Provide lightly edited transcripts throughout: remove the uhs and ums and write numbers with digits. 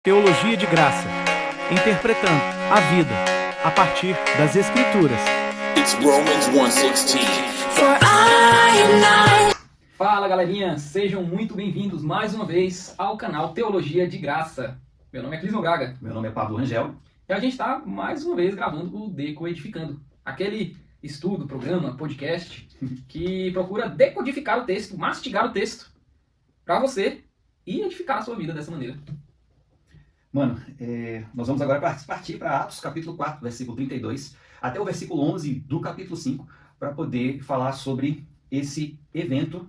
Teologia de Graça, interpretando a vida a partir das Escrituras. It's Romans 1:16. Fala galerinha, sejam muito bem-vindos mais uma vez ao canal Teologia de Graça. Meu nome é Clisman Braga. Meu nome é Pablo Rangel. E a gente está mais uma vez gravando o Decodificando, aquele estudo, programa, podcast que procura decodificar o texto, mastigar o texto para você e edificar a sua vida dessa maneira. Mano, nós vamos agora partir para Atos capítulo 4, versículo 32, até o versículo 11 do capítulo 5, para poder falar sobre esse evento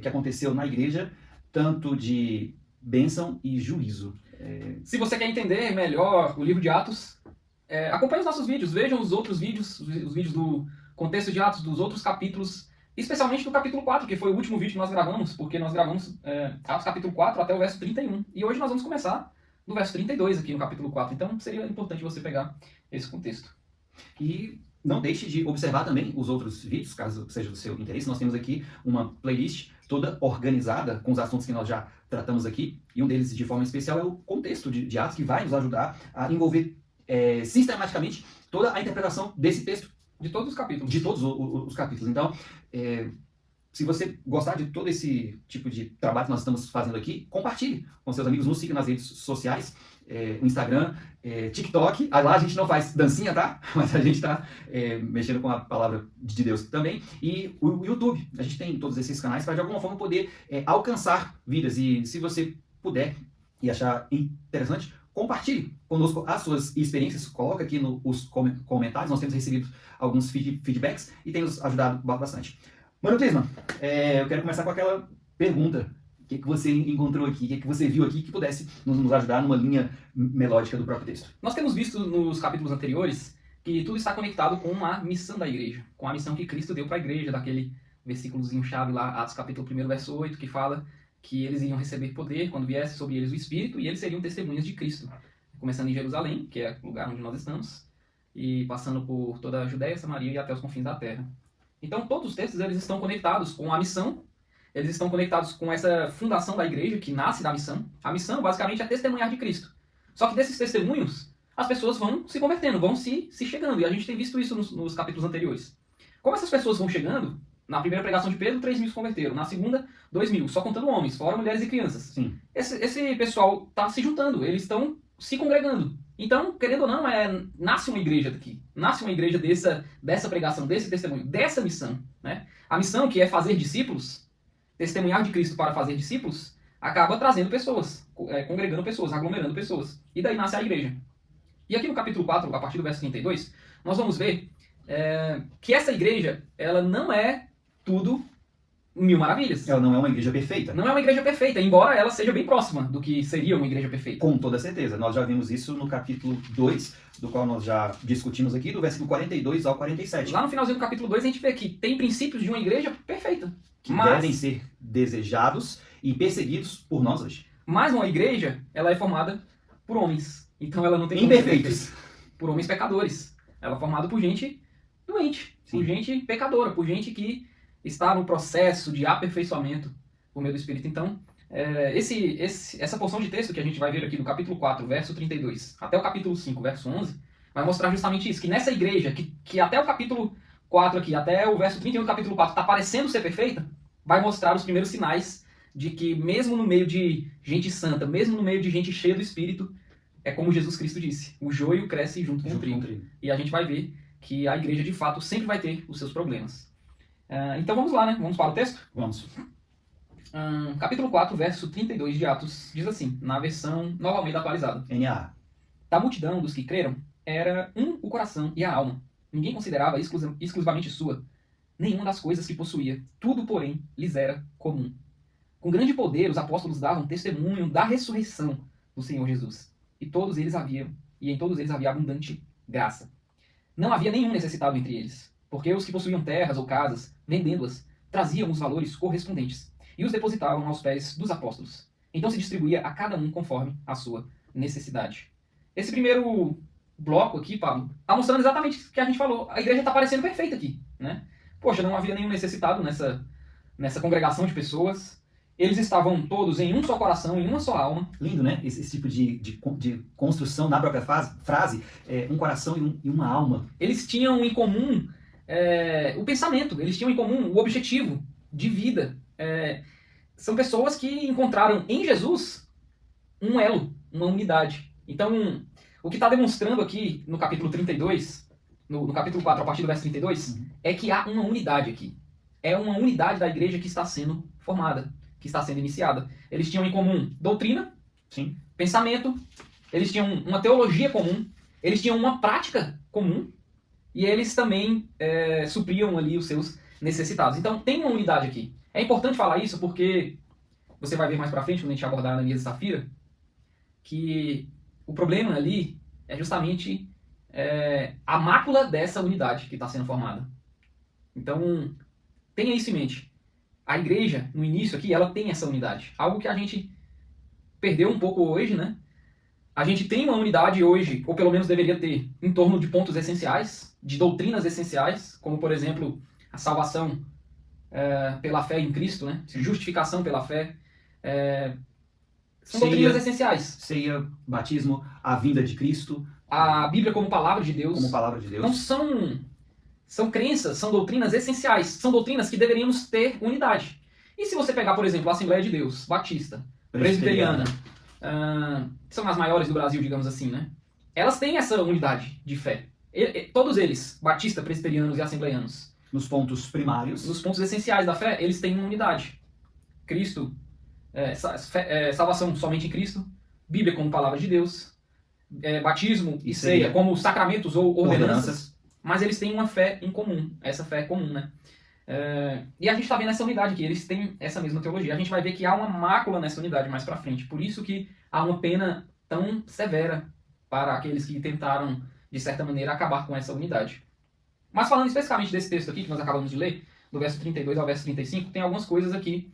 que aconteceu na igreja, tanto de bênção e juízo. Se você quer entender melhor o livro de Atos, acompanhe os nossos vídeos, vejam os outros vídeos, os vídeos do contexto de Atos, dos outros capítulos, especialmente do capítulo 4, que foi o último vídeo que nós gravamos, porque nós gravamos Atos capítulo 4 até o verso 31. E hoje nós vamos começar do verso 32 aqui no capítulo 4. Então seria importante você pegar esse contexto. E não deixe de observar também os outros vídeos, caso seja do seu interesse. Nós temos aqui uma playlist toda organizada com os assuntos que nós já tratamos aqui. E um deles, de forma especial, é o contexto de Atos, que vai nos ajudar a envolver sistematicamente toda a interpretação desse texto. De todos os capítulos. De todos os capítulos. Então, se você gostar de todo esse tipo de trabalho que nós estamos fazendo aqui, compartilhe com seus amigos, nos siga nas redes sociais, Instagram, TikTok. Lá a gente não faz dancinha, tá? Mas a gente está mexendo com a palavra de Deus também. E o YouTube, a gente tem todos esses canais para de alguma forma poder alcançar vidas. E se você puder e achar interessante, compartilhe conosco as suas experiências, coloca aqui nos comentários. Nós temos recebido alguns feedbacks e tem nos ajudado bastante. Mano Clisman, eu quero começar com aquela pergunta. O que você encontrou aqui? O que você viu aqui que pudesse nos ajudar numa linha melódica do próprio texto? Nós temos visto nos capítulos anteriores que tudo está conectado com a missão da igreja, com a missão que Cristo deu para a igreja, daquele versículozinho chave lá, Atos capítulo 1, verso 8, que fala que eles iriam receber poder quando viesse sobre eles o Espírito e eles seriam testemunhas de Cristo. Começando em Jerusalém, que é o lugar onde nós estamos, e passando por toda a Judéia, Samaria e até os confins da terra. Então todos os textos eles estão conectados com a missão, eles estão conectados com essa fundação da igreja que nasce da missão. A missão basicamente é testemunhar de Cristo. Só que desses testemunhos, as pessoas vão se convertendo, vão se chegando, e a gente tem visto isso nos capítulos anteriores. Como essas pessoas vão chegando, na primeira pregação de Pedro, 3.000 se converteram, na segunda, 2.000, só contando homens, fora mulheres e crianças. Sim. Esse pessoal está se juntando, eles estão se congregando. Então, querendo ou não, nasce uma igreja daqui. Nasce uma igreja dessa pregação, desse testemunho, dessa missão. Né? A missão, que é fazer discípulos, testemunhar de Cristo para fazer discípulos, acaba trazendo pessoas, congregando pessoas, aglomerando pessoas. E daí nasce a igreja. E aqui no capítulo 4, a partir do verso 32, nós vamos ver que essa igreja, ela não é tudo mil maravilhas. Ela não é uma igreja perfeita. Não é uma igreja perfeita, embora ela seja bem próxima do que seria uma igreja perfeita. Com toda certeza. Nós já vimos isso no capítulo 2, do qual nós já discutimos aqui, do versículo 42 ao 47. Lá no finalzinho do capítulo 2 a gente vê que tem princípios de uma igreja perfeita. Que devem ser desejados e perseguidos por nós hoje. Mas uma igreja, ela é formada por homens. Então ela não tem imperfeitos. Por homens pecadores. Ela é formada por gente doente, Sim. por gente pecadora, por gente que está no processo de aperfeiçoamento por meio do Espírito. Então, essa porção de texto que a gente vai ver aqui do capítulo 4, verso 32, até o capítulo 5, verso 11, vai mostrar justamente isso, que nessa igreja, que até o capítulo 4 aqui, até o verso 31 do capítulo 4, está parecendo ser perfeita, vai mostrar os primeiros sinais de que mesmo no meio de gente santa, mesmo no meio de gente cheia do Espírito, é como Jesus Cristo disse, o joio cresce junto com o trigo. E a gente vai ver que a igreja, de fato, sempre vai ter os seus problemas. Então vamos lá, né? Vamos para o texto? Vamos. Capítulo 4, verso 32 de Atos, diz assim, na versão Nova Almeida atualizada. NA. Da multidão dos que creram, era o coração e a alma. Ninguém considerava exclusivamente sua nenhuma das coisas que possuía. Tudo, porém, lhes era comum. Com grande poder, os apóstolos davam testemunho da ressurreição do Senhor Jesus. E em todos eles havia abundante graça. Não havia nenhum necessitado entre eles, porque os que possuíam terras ou casas, vendendo-as, traziam os valores correspondentes e os depositavam aos pés dos apóstolos. Então se distribuía a cada um conforme a sua necessidade. Esse primeiro bloco aqui, Pablo, está mostrando exatamente o que a gente falou. A igreja está parecendo perfeita aqui, né? Poxa, não havia nenhum necessitado nessa congregação de pessoas. Eles estavam todos em um só coração, em uma só alma. Lindo, né? Esse tipo de construção na própria frase, um coração e uma alma. Eles tinham em comum o pensamento, eles tinham em comum o objetivo de vida. São pessoas que encontraram em Jesus um elo, uma unidade. Então, o que está demonstrando aqui no capítulo 32, no capítulo 4, a partir do verso 32, é que há uma unidade aqui. É uma unidade da igreja que está sendo formada, que está sendo iniciada. Eles tinham em comum doutrina, sim, pensamento, eles tinham uma teologia comum, eles tinham uma prática comum, e eles também supriam ali os seus necessitados. Então, tem uma unidade aqui. É importante falar isso porque você vai ver mais pra frente, quando a gente abordar Ananias e Safira, que o problema ali é justamente a mácula dessa unidade que está sendo formada. Então, tenha isso em mente. A igreja, no início aqui, ela tem essa unidade. Algo que a gente perdeu um pouco hoje, né? A gente tem uma unidade hoje, ou pelo menos deveria ter, em torno de pontos essenciais, de doutrinas essenciais, como, por exemplo, a salvação pela fé em Cristo, né? Justificação pela fé. São doutrinas essenciais. Ceia, batismo, a vinda de Cristo. A Bíblia como palavra de Deus. Como palavra de Deus. Então são crenças, são doutrinas essenciais. São doutrinas que deveríamos ter unidade. E se você pegar, por exemplo, a Assembleia de Deus, Batista, Presbiteriana, são as maiores do Brasil, digamos assim, né? Elas têm essa unidade de fé. Todos eles, Batista, Presbiterianos e Assembleianos. Nos pontos primários. Nos pontos essenciais da fé, eles têm uma unidade. Cristo, salvação somente em Cristo, Bíblia como palavra de Deus, batismo e ceia como sacramentos ou ordenanças. Mas eles têm uma fé em comum, essa fé é comum, né? E a gente está vendo essa unidade aqui, eles têm essa mesma teologia. A gente vai ver que há uma mácula nessa unidade mais pra frente, por isso que há uma pena tão severa para aqueles que tentaram, de certa maneira, acabar com essa unidade. Mas falando especificamente desse texto aqui, que nós acabamos de ler, do verso 32 ao verso 35, tem algumas coisas aqui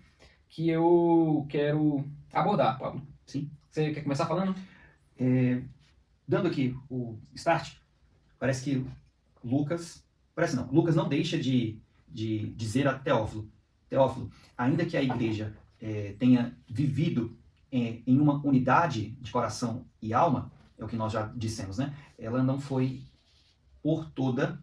que eu quero abordar, Pablo. Sim. Você quer começar falando? Dando aqui o start, parece que Lucas não deixa de dizer a Teófilo, ainda que a igreja tenha vivido em uma unidade de coração e alma, é o que nós já dissemos, né? Ela não foi por toda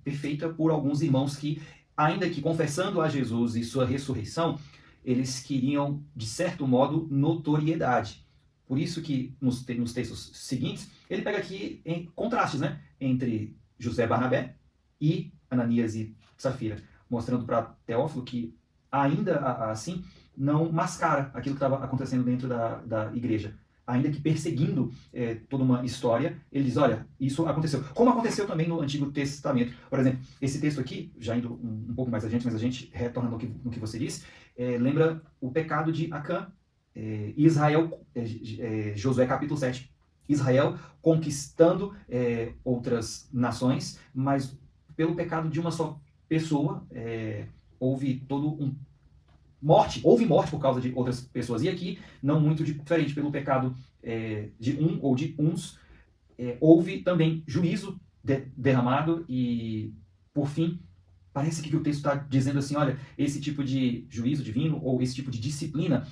perfeita por alguns irmãos que, ainda que confessando a Jesus e sua ressurreição, eles queriam, de certo modo, notoriedade. Por isso que nos textos seguintes, ele pega aqui em contrastes, né? Entre José Barnabé e Ananias e Safira, mostrando para Teófilo que, ainda assim, não mascara aquilo que estava acontecendo dentro da igreja. Ainda que perseguindo toda uma história, ele diz, olha, isso aconteceu. Como aconteceu também no Antigo Testamento. Por exemplo, esse texto aqui, já indo um pouco mais adiante, mas a gente retorna no que você disse, lembra o pecado de Acã, Israel, Josué capítulo 7. Israel conquistando outras nações, mas pelo pecado de uma só pessoa, houve morte por causa de outras pessoas. E aqui, não muito diferente, pelo pecado de um ou de uns, houve também juízo derramado e, por fim, parece que o texto está dizendo assim, olha, esse tipo de juízo divino ou esse tipo de disciplina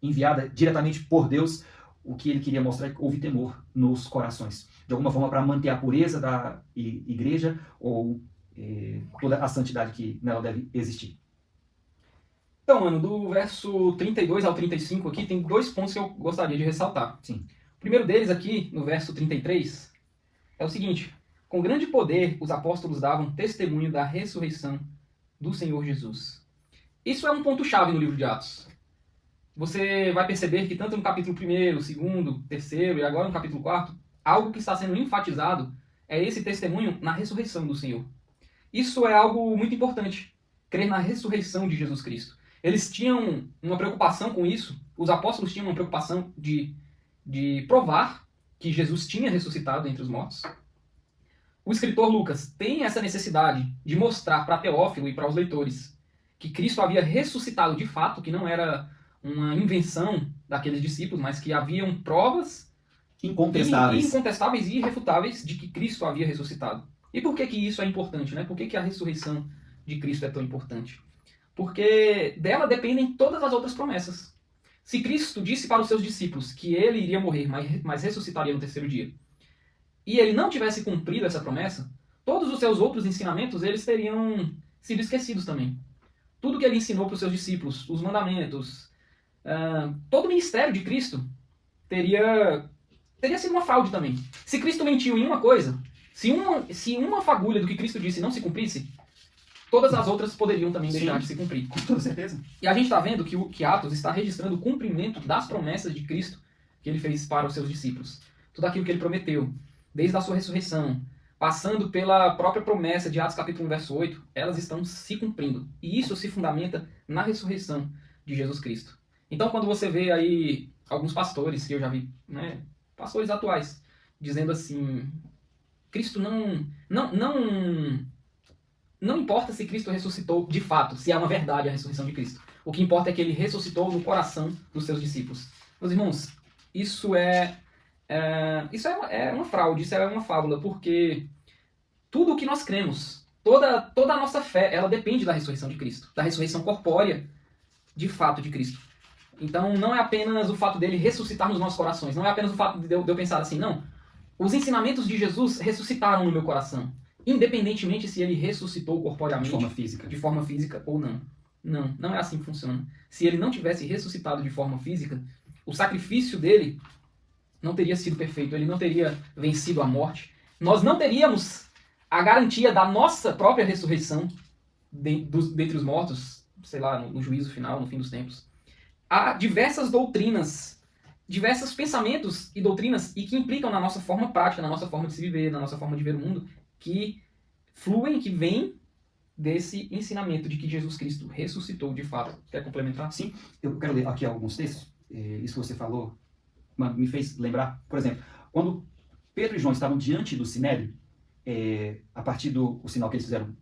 enviada diretamente por Deus, o que ele queria mostrar é que houve temor nos corações. De alguma forma, para manter a pureza da igreja ou toda a santidade que nela deve existir. Então, mano, do verso 32 ao 35 aqui, tem dois pontos que eu gostaria de ressaltar. Sim. O primeiro deles aqui, no verso 33, é o seguinte: com grande poder os apóstolos davam testemunho da ressurreição do Senhor Jesus. Isso é um ponto-chave no livro de Atos. Você vai perceber que tanto no capítulo 1º, 2º, 3º e agora no capítulo 4, algo que está sendo enfatizado é esse testemunho na ressurreição do Senhor. Isso é algo muito importante, crer na ressurreição de Jesus Cristo. Eles tinham uma preocupação com isso, os apóstolos tinham uma preocupação de provar que Jesus tinha ressuscitado entre os mortos. O escritor Lucas tem essa necessidade de mostrar para Teófilo e para os leitores que Cristo havia ressuscitado de fato, que não era uma invenção daqueles discípulos, mas que haviam provas incontestáveis e irrefutáveis de que Cristo havia ressuscitado. E por que isso é importante, né? Por que a ressurreição de Cristo é tão importante? porque dela dependem todas as outras promessas. Se Cristo disse para os seus discípulos que ele iria morrer, mas ressuscitaria no terceiro dia, e ele não tivesse cumprido essa promessa, todos os seus outros ensinamentos eles teriam sido esquecidos também. Tudo que ele ensinou para os seus discípulos, os mandamentos, todo o ministério de Cristo teria sido uma fraude também. Se Cristo mentiu em uma coisa, se uma fagulha do que Cristo disse não se cumprisse, todas as outras poderiam também deixar de se cumprir. Com toda certeza. E a gente está vendo que Atos está registrando o cumprimento das promessas de Cristo que ele fez para os seus discípulos. Tudo aquilo que ele prometeu, desde a sua ressurreição, passando pela própria promessa de Atos capítulo 1, verso 8, elas estão se cumprindo. E isso se fundamenta na ressurreição de Jesus Cristo. Então, quando você vê aí alguns pastores, que eu já vi, né, pastores atuais, dizendo assim, Cristo não importa se Cristo ressuscitou de fato, se é uma verdade a ressurreição de Cristo. O que importa é que ele ressuscitou no coração dos seus discípulos. Meus irmãos, isso é uma fraude, isso é uma fábula, porque tudo o que nós cremos, toda a nossa fé, ela depende da ressurreição de Cristo, da ressurreição corpórea de fato de Cristo. Então não é apenas o fato dele ressuscitar nos nossos corações, não é apenas o fato de eu pensar assim, não. Os ensinamentos de Jesus ressuscitaram no meu coração, independentemente se ele ressuscitou corporeamente, de forma física ou não. Não é assim que funciona. Se ele não tivesse ressuscitado de forma física, o sacrifício dele não teria sido perfeito, ele não teria vencido a morte. Nós não teríamos a garantia da nossa própria ressurreição dentre os mortos, sei lá, no juízo final, no fim dos tempos. Há diversas doutrinas, diversos pensamentos e doutrinas e que implicam na nossa forma prática, na nossa forma de se viver, na nossa forma de ver o mundo, que fluem, que vêm desse ensinamento de que Jesus Cristo ressuscitou de fato. Quer complementar? Sim, eu quero ler aqui alguns textos. Isso que você falou me fez lembrar, por exemplo, quando Pedro e João estavam diante do Sinédrio, a partir do sinal que eles fizeram,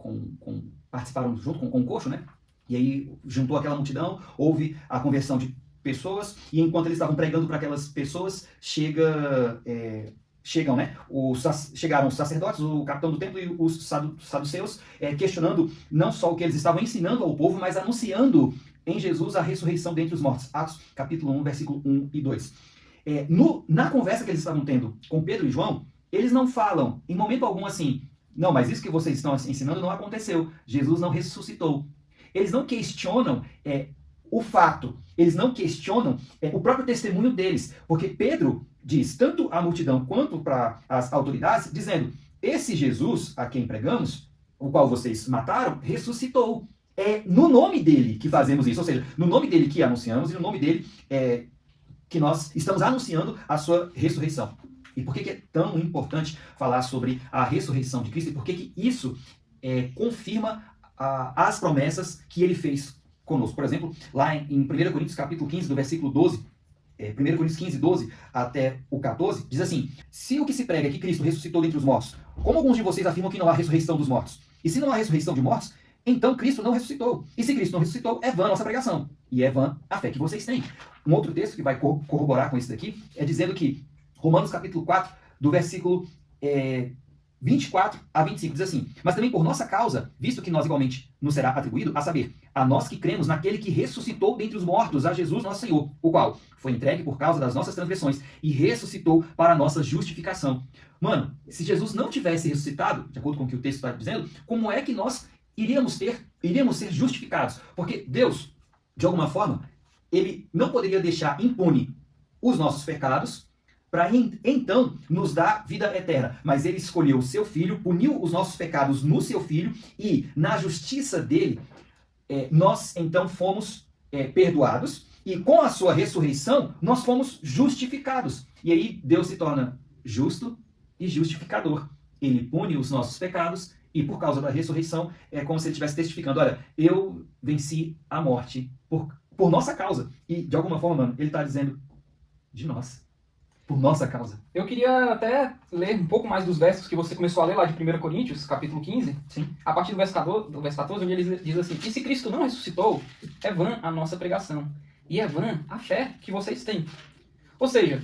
participaram junto com o coxo, né? E aí juntou aquela multidão, houve a conversão de pessoas, e enquanto eles estavam pregando para aquelas pessoas, chegaram os sacerdotes, o capitão do templo e os saduceus, questionando não só o que eles estavam ensinando ao povo, mas anunciando em Jesus a ressurreição dentre os mortos. Atos capítulo 1, versículo 1 e 2. Na conversa que eles estavam tendo com Pedro e João, eles não falam em momento algum assim, não, mas isso que vocês estão ensinando não aconteceu, Jesus não ressuscitou. Eles não questionam o fato, eles não questionam o próprio testemunho deles, porque Pedro diz, tanto à multidão quanto para as autoridades, dizendo, esse Jesus a quem pregamos, o qual vocês mataram, ressuscitou. É no nome dele que fazemos isso, ou seja, no nome dele que anunciamos e no nome dele que nós estamos anunciando a sua ressurreição. E por que é tão importante falar sobre a ressurreição de Cristo e por que isso confirma as promessas que ele fez conosco? Por exemplo, lá em 1 Coríntios capítulo 15, do versículo 12, 1 Coríntios 15, 12 até o 14, diz assim, se o que se prega é que Cristo ressuscitou dentre os mortos, como alguns de vocês afirmam que não há ressurreição dos mortos? E se não há ressurreição de mortos, então Cristo não ressuscitou. E se Cristo não ressuscitou, é vã a nossa pregação. E é vã a fé que vocês têm. Um outro texto que vai corroborar com isso daqui é dizendo que Romanos capítulo 4, do versículo 24 a 25, diz assim, mas também por nossa causa, visto que nós igualmente nos será atribuído, a saber, a nós que cremos naquele que ressuscitou dentre os mortos, a Jesus nosso Senhor, o qual foi entregue por causa das nossas transgressões e ressuscitou para a nossa justificação. Mano, se Jesus não tivesse ressuscitado, de acordo com o que o texto está dizendo, como é que nós iríamos ser justificados? Porque Deus, de alguma forma, ele não poderia deixar impune os nossos pecados para então nos dar vida eterna. Mas ele escolheu o seu filho, puniu os nossos pecados no seu filho e na justiça dele, nós então fomos perdoados e com a sua ressurreição nós fomos justificados. E aí Deus se torna justo e justificador. Ele pune os nossos pecados e por causa da ressurreição é como se ele estivesse testificando, olha, eu venci a morte por nossa causa. E de alguma forma, mano, ele está dizendo de nós. Por nossa causa. Eu queria até ler um pouco mais dos versos que você começou a ler lá de 1 Coríntios, capítulo 15. Sim. A partir do verso 14, onde ele diz assim, e se Cristo não ressuscitou, é vã a nossa pregação. E é vã a fé que vocês têm. Ou seja,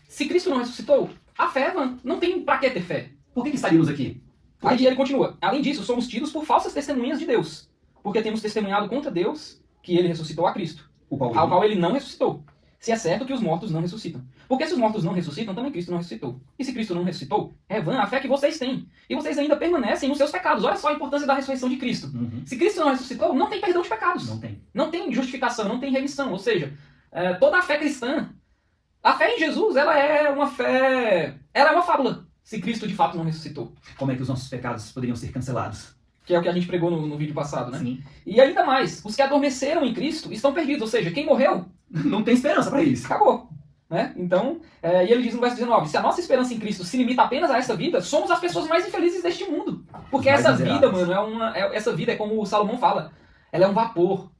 se Cristo não ressuscitou, a fé é vã. Não tem pra que ter fé. Por que estaríamos aqui? Aí ele continua. Além disso, somos tidos por falsas testemunhas de Deus. porque temos testemunhado contra Deus que ele ressuscitou a Cristo, O qual ao qual ele não ressuscitou. Se é certo que os mortos não ressuscitam. Porque se os mortos não ressuscitam, também Cristo não ressuscitou. E se Cristo não ressuscitou, é vã a fé que vocês têm. E vocês ainda permanecem nos seus pecados. Olha só a importância da ressurreição de Cristo. Se Cristo não ressuscitou, não tem perdão de pecados. Não tem. Não tem justificação, não tem remissão. Ou seja, toda a fé cristã, a fé em Jesus, ela é uma fábula, se Cristo de fato não ressuscitou. Como é que os nossos pecados poderiam ser cancelados? Que é o que a gente pregou no vídeo passado, né? Sim. E ainda mais, os que adormeceram em Cristo estão perdidos. Ou seja, quem morreu, Não tem esperança para isso. acabou. Né? Então, e ele diz no verso 19, se a nossa esperança em Cristo se limita apenas a essa vida, somos as pessoas mais infelizes deste mundo. Porque Mais essa vida, miseráveis. mano, essa vida é como o Salomão fala, ela é um vapor.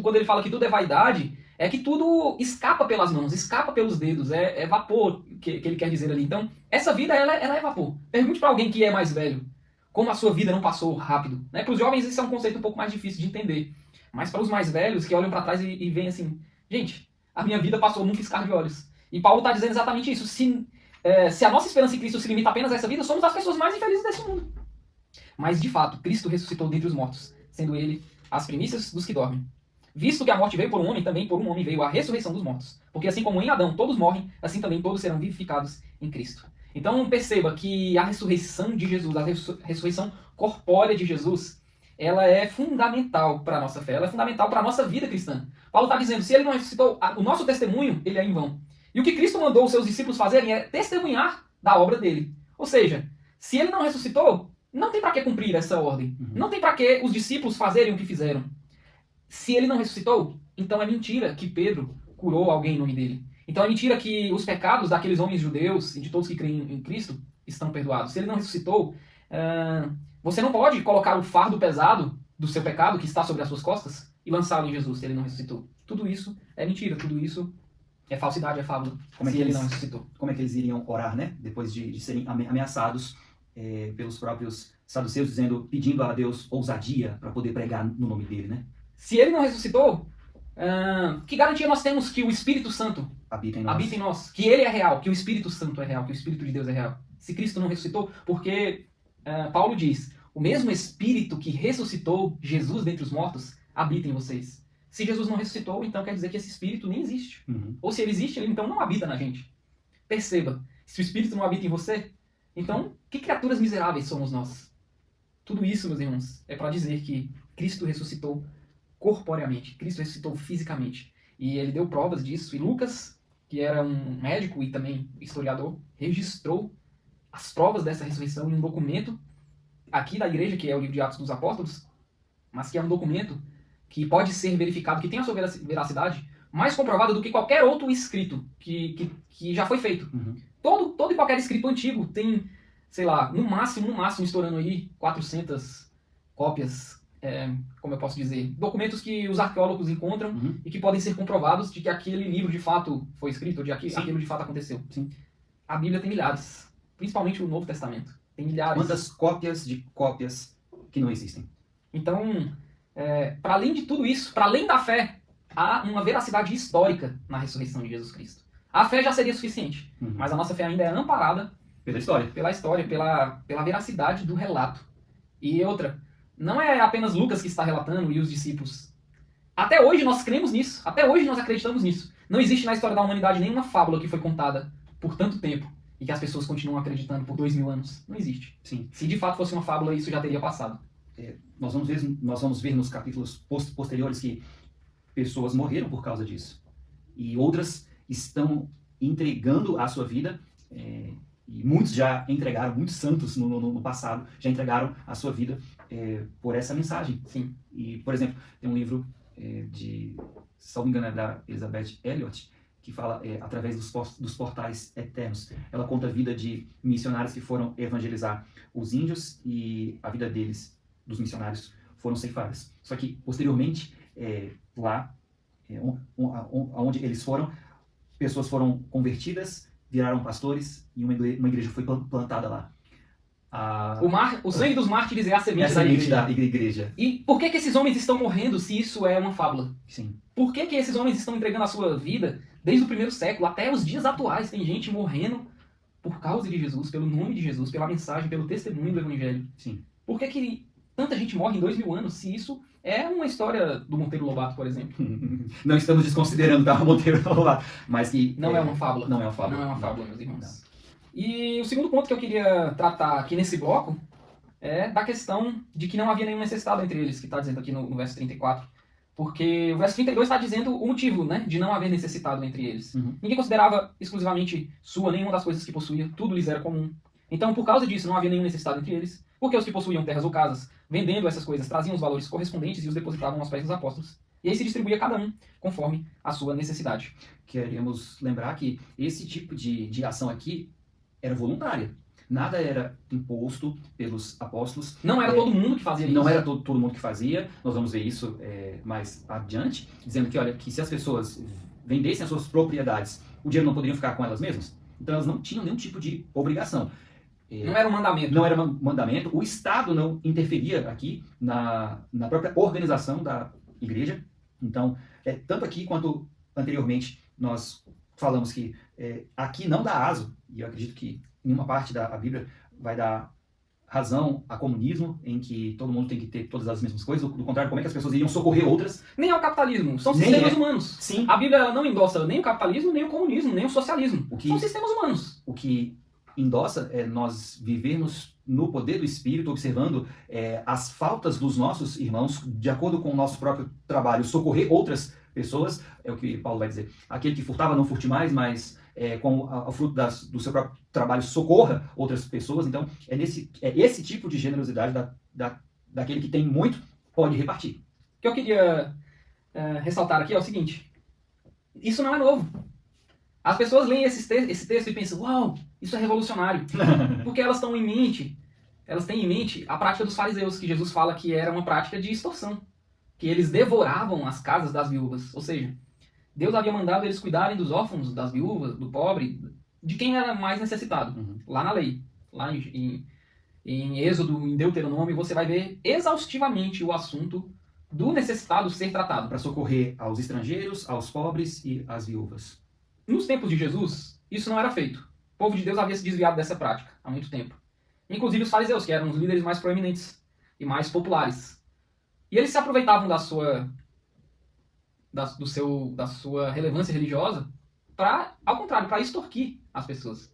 Quando ele fala que tudo é vaidade, é que tudo escapa pelas mãos, escapa pelos dedos, é vapor que ele quer dizer ali. Então, essa vida, ela é vapor. Pergunte para alguém que é mais velho, como a sua vida não passou rápido. Né? Para os jovens isso é um conceito um pouco mais difícil de entender. Mas para os mais velhos, que olham para trás e veem assim, gente, a minha vida passou num piscar de olhos. E Paulo está dizendo exatamente isso. Se a nossa esperança em Cristo se limita apenas a essa vida, somos as pessoas mais infelizes desse mundo. Mas, de fato, Cristo ressuscitou dentre os mortos, sendo ele as primícias dos que dormem. Visto que a morte veio por um homem, também por um homem veio a ressurreição dos mortos. Porque assim como em Adão todos morrem, assim também todos serão vivificados em Cristo. Então perceba que a ressurreição de Jesus, a ressurreição corpórea de Jesus, ela é fundamental para a nossa fé, ela é fundamental para a nossa vida cristã. Paulo está dizendo, se ele não ressuscitou, o nosso testemunho, ele é em vão. E o que Cristo mandou os seus discípulos fazerem é testemunhar da obra dele. Ou seja, se ele não ressuscitou, não tem para que cumprir essa ordem. Não tem para que os discípulos fazerem o que fizeram. Se ele não ressuscitou, então é mentira que Pedro curou alguém em nome dele. Então é mentira que os pecados daqueles homens judeus e de todos que creem em Cristo estão perdoados. Se ele não ressuscitou, você não pode colocar o fardo pesado do seu pecado que está sobre as suas costas e lançá-lo em Jesus se ele não ressuscitou. Tudo isso é mentira, tudo isso é falsidade, é fábula. Como é se que ele eles- não ressuscitou. Como é que eles iriam orar, né? Depois de serem ameaçados pelos próprios saduceus, pedindo a Deus ousadia para poder pregar no nome dele, né? Se ele não ressuscitou, que garantia nós temos que o Espírito Santo Habita em nós. habita em nós? Que ele é real, que o Espírito Santo é real, que o Espírito de Deus é real. Se Cristo não ressuscitou, porque Paulo diz, o mesmo Espírito que ressuscitou Jesus dentre os mortos habita em vocês. Se Jesus não ressuscitou, então quer dizer que esse Espírito nem existe. Uhum. Ou se ele existe, ele então não habita na gente. Perceba, se o Espírito não habita em você, então que criaturas miseráveis somos nós? Tudo isso, meus irmãos, é para dizer que Cristo ressuscitou corporeamente, Cristo ressuscitou fisicamente. E ele deu provas disso. E Lucas, que era um médico e também historiador, registrou as provas dessa ressurreição em um documento aqui da igreja, que é o livro de Atos dos Apóstolos, mas que é um documento que pode ser verificado, que tem a sua veracidade mais comprovada do que qualquer outro escrito que já foi feito. Uhum. Todo e qualquer escrito antigo tem, sei lá, no máximo, estourando aí 400 cópias, como eu posso dizer, documentos que os arqueólogos encontram e que podem ser comprovados de que aquele livro de fato foi escrito, ou de que aquilo de fato aconteceu. Sim. A Bíblia tem milhares, principalmente o Novo Testamento. Tem milhares. Quantas cópias de cópias que não existem? Então, para além de tudo isso, para além da fé, há uma veracidade histórica na ressurreição de Jesus Cristo. A fé já seria suficiente, mas a nossa fé ainda é amparada Pela história. pela história, pela veracidade do relato. E outra, não é apenas Lucas que está relatando e os discípulos. Até hoje nós cremos nisso, até hoje nós acreditamos nisso. Não existe na história da humanidade nenhuma fábula que foi contada por tanto tempo e que as pessoas continuam acreditando por 2000 anos. Não existe. Sim. Se de fato fosse uma fábula, isso já teria passado. Nós vamos ver nos capítulos posteriores que pessoas morreram por causa disso. E outras estão entregando a sua vida, e muitos já entregaram, muitos santos no passado já entregaram a sua vida por essa mensagem. Sim. E, por exemplo, tem um livro de, se não me engano, é da Elizabeth Elliot, que fala através dos portais eternos. Ela conta a vida de missionários que foram evangelizar os índios e a vida deles, dos missionários, foram ceifadas. Só que, posteriormente, lá, onde eles foram, pessoas foram convertidas, viraram pastores e uma igreja foi plantada lá. O sangue dos mártires é a semente da igreja. Da igreja. E por que esses homens estão morrendo se isso é uma fábula? Sim. Por que esses homens estão entregando a sua vida desde o primeiro século até os dias atuais? Tem gente morrendo por causa de Jesus, pelo nome de Jesus, pela mensagem, pelo testemunho do Evangelho. Sim. Por que tanta gente morre em 2000 anos se isso é uma história do Monteiro Lobato, por exemplo? Não estamos desconsiderando o Monteiro Lobato, mas que... Não é uma fábula. Não é uma fábula. Não é uma fábula, meus irmãos. E o segundo ponto que eu queria tratar aqui nesse bloco é da questão de que não havia nenhum necessitado entre eles, que está dizendo aqui no verso 34. Porque o verso 32 está dizendo o motivo, né, de não haver necessitado entre eles. Ninguém considerava exclusivamente sua nenhuma das coisas que possuía, tudo lhes era comum. Então, por causa disso, não havia nenhum necessitado entre eles, porque os que possuíam terras ou casas, vendendo essas coisas, traziam os valores correspondentes e os depositavam aos pés dos apóstolos. E aí se distribuía cada um conforme a sua necessidade. Queremos lembrar que esse tipo de ação aqui era voluntária. Nada era imposto pelos apóstolos. Não era todo mundo que fazia isso. Não era todo mundo que fazia. Nós vamos ver isso mais adiante, dizendo que, olha, que se as pessoas vendessem as suas propriedades, o dinheiro não poderiam ficar com elas mesmas. Então elas não tinham nenhum tipo de obrigação. Não era um mandamento. Não era um mandamento. O Estado não interferia aqui na própria organização da igreja. Então, tanto aqui quanto anteriormente, nós falamos que aqui não dá aso, e eu acredito que nenhuma parte da Bíblia vai dar razão a comunismo, em que todo mundo tem que ter todas as mesmas coisas. Do contrário, como é que as pessoas iriam socorrer outras? Nem ao capitalismo. São Nem sistemas humanos. Sim. A Bíblia ela não endossa nem o capitalismo, nem o comunismo, nem o socialismo. São sistemas humanos. O que endossa é nós vivermos no poder do Espírito, observando as faltas dos nossos irmãos, de acordo com o nosso próprio trabalho, socorrer outras pessoas, é o que Paulo vai dizer. Aquele que furtava, não furte mais, mas com o fruto do seu próprio trabalho, socorra outras pessoas. Então, esse tipo de generosidade daquele que tem muito, pode repartir. O que eu queria ressaltar aqui é o seguinte: isso não é novo. As pessoas leem esse texto e pensam, uau, isso é revolucionário. Porque elas têm em mente a prática dos fariseus, que Jesus fala que era uma prática de extorsão. Que eles devoravam as casas das viúvas. Ou seja, Deus havia mandado eles cuidarem dos órfãos, das viúvas, do pobre, de quem era mais necessitado. Lá na lei, lá em Êxodo, em Deuteronômio, você vai ver exaustivamente o assunto do necessitado ser tratado. Para socorrer aos estrangeiros, aos pobres e às viúvas. Nos tempos de Jesus, isso não era feito. O povo de Deus havia se desviado dessa prática há muito tempo. Inclusive os fariseus, que eram os líderes mais proeminentes e mais populares. E eles se aproveitavam da sua relevância religiosa para, ao contrário, para extorquir as pessoas.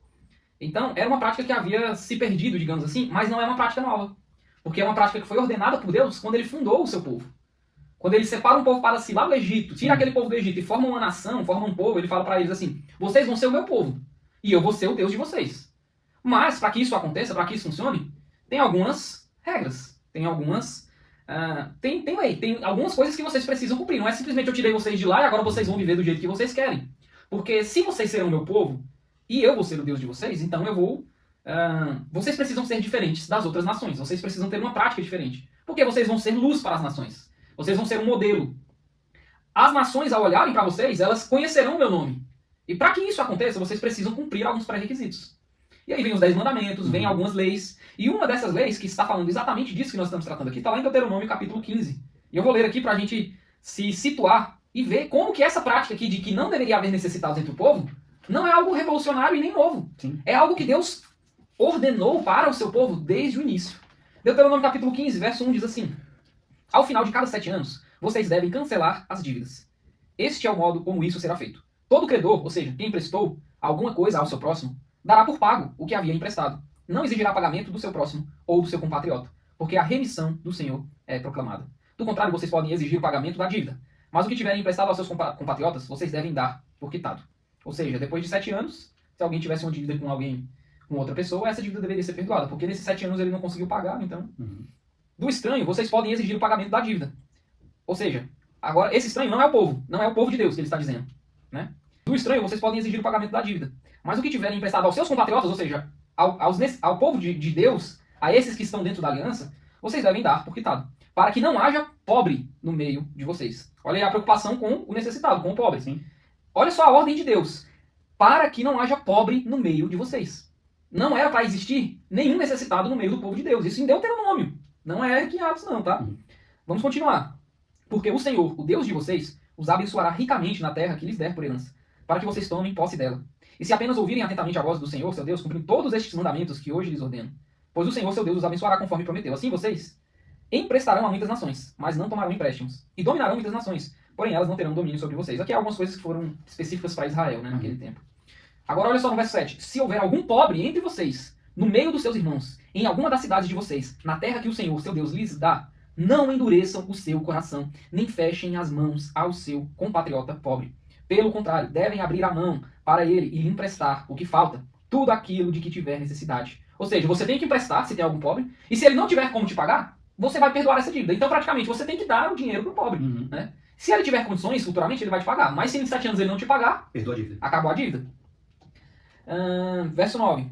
Então, era uma prática que havia se perdido, digamos assim, mas não é uma prática nova. Porque é uma prática que foi ordenada por Deus quando ele fundou o seu povo. Quando ele separa um povo para si lá do Egito, tira aquele povo do Egito e forma uma nação, forma um povo, ele fala para eles assim, vocês vão ser o meu povo, e eu vou ser o Deus de vocês. Mas, para que isso aconteça, para que isso funcione, tem algumas regras, tem algumas... tem lei, tem algumas coisas que vocês precisam cumprir. Não é simplesmente eu tirei vocês de lá e agora vocês vão viver do jeito que vocês querem. Porque se vocês serão meu povo, e eu vou ser o Deus de vocês, então eu vou... vocês precisam ser diferentes das outras nações. Vocês precisam ter uma prática diferente. Porque vocês vão ser luz para as nações. Vocês vão ser um modelo. As nações, ao olharem para vocês, elas conhecerão o meu nome. E para que isso aconteça, vocês precisam cumprir alguns pré-requisitos. E aí vem os 10 mandamentos, vem algumas leis. E uma dessas leis, que está falando exatamente disso que nós estamos tratando aqui, está lá em Deuteronômio capítulo 15. E eu vou ler aqui para a gente se situar e ver como que essa prática aqui de que não deveria haver necessitados entre o povo, não é algo revolucionário e nem novo. Sim. É algo que Deus ordenou para o seu povo desde o início. Deuteronômio capítulo 15, verso 1 diz assim: ao final de cada 7 anos, vocês devem cancelar as dívidas. Este é o modo como isso será feito. Todo credor, ou seja, quem emprestou alguma coisa ao seu próximo, dará por pago o que havia emprestado. Não exigirá pagamento do seu próximo ou do seu compatriota, porque a remissão do Senhor é proclamada. Do contrário, vocês podem exigir o pagamento da dívida. Mas o que tiverem emprestado aos seus compatriotas, vocês devem dar por quitado. Ou seja, depois de 7 anos, se alguém tivesse uma dívida com alguém, com outra pessoa, essa dívida deveria ser perdoada, porque nesses 7 anos ele não conseguiu pagar, então... Do estranho, vocês podem exigir o pagamento da dívida. Ou seja, agora, esse estranho não é o povo, não é o povo de Deus que ele está dizendo. Né? Do estranho, vocês podem exigir o pagamento da dívida. Mas o que tiverem emprestado aos seus compatriotas, ou seja, ao povo de Deus, a esses que estão dentro da aliança, vocês devem dar por quitado, para que não haja pobre no meio de vocês. Olha aí a preocupação com o necessitado, com o pobre. Sim. Olha só a ordem de Deus. Para que não haja pobre no meio de vocês. Não era para existir nenhum necessitado no meio do povo de Deus. Isso em Deuteronômio. Não é aqui em Atos não, tá? Vamos continuar. Porque o Senhor, o Deus de vocês, os abençoará ricamente na terra que lhes der por herança, para que vocês tomem posse dela. E se apenas ouvirem atentamente a voz do Senhor, seu Deus, cumprindo todos estes mandamentos que hoje lhes ordeno, pois o Senhor, seu Deus, os abençoará conforme prometeu. Assim vocês Emprestarão a muitas nações, mas não tomarão empréstimos. E dominarão muitas nações, porém elas não terão domínio sobre vocês. Aqui há algumas coisas que foram específicas para Israel, né, naquele tempo. Agora olha só no verso 7. Se houver algum pobre entre vocês, no meio dos seus irmãos, em alguma das cidades de vocês, na terra que o Senhor, seu Deus, lhes dá, não endureçam o seu coração, nem fechem as mãos ao seu compatriota pobre. Pelo contrário, devem abrir a mão para ele e lhe emprestar o que falta, tudo aquilo de que tiver necessidade. Ou seja, você tem que emprestar se tem algum pobre, e se ele não tiver como te pagar, você vai perdoar essa dívida. Então, praticamente, você tem que dar o dinheiro pro pobre. Né? Se ele tiver condições, futuramente, ele vai te pagar. Mas se em 7 anos ele não te pagar, Perdoa a dívida. acabou a dívida. Verso 9.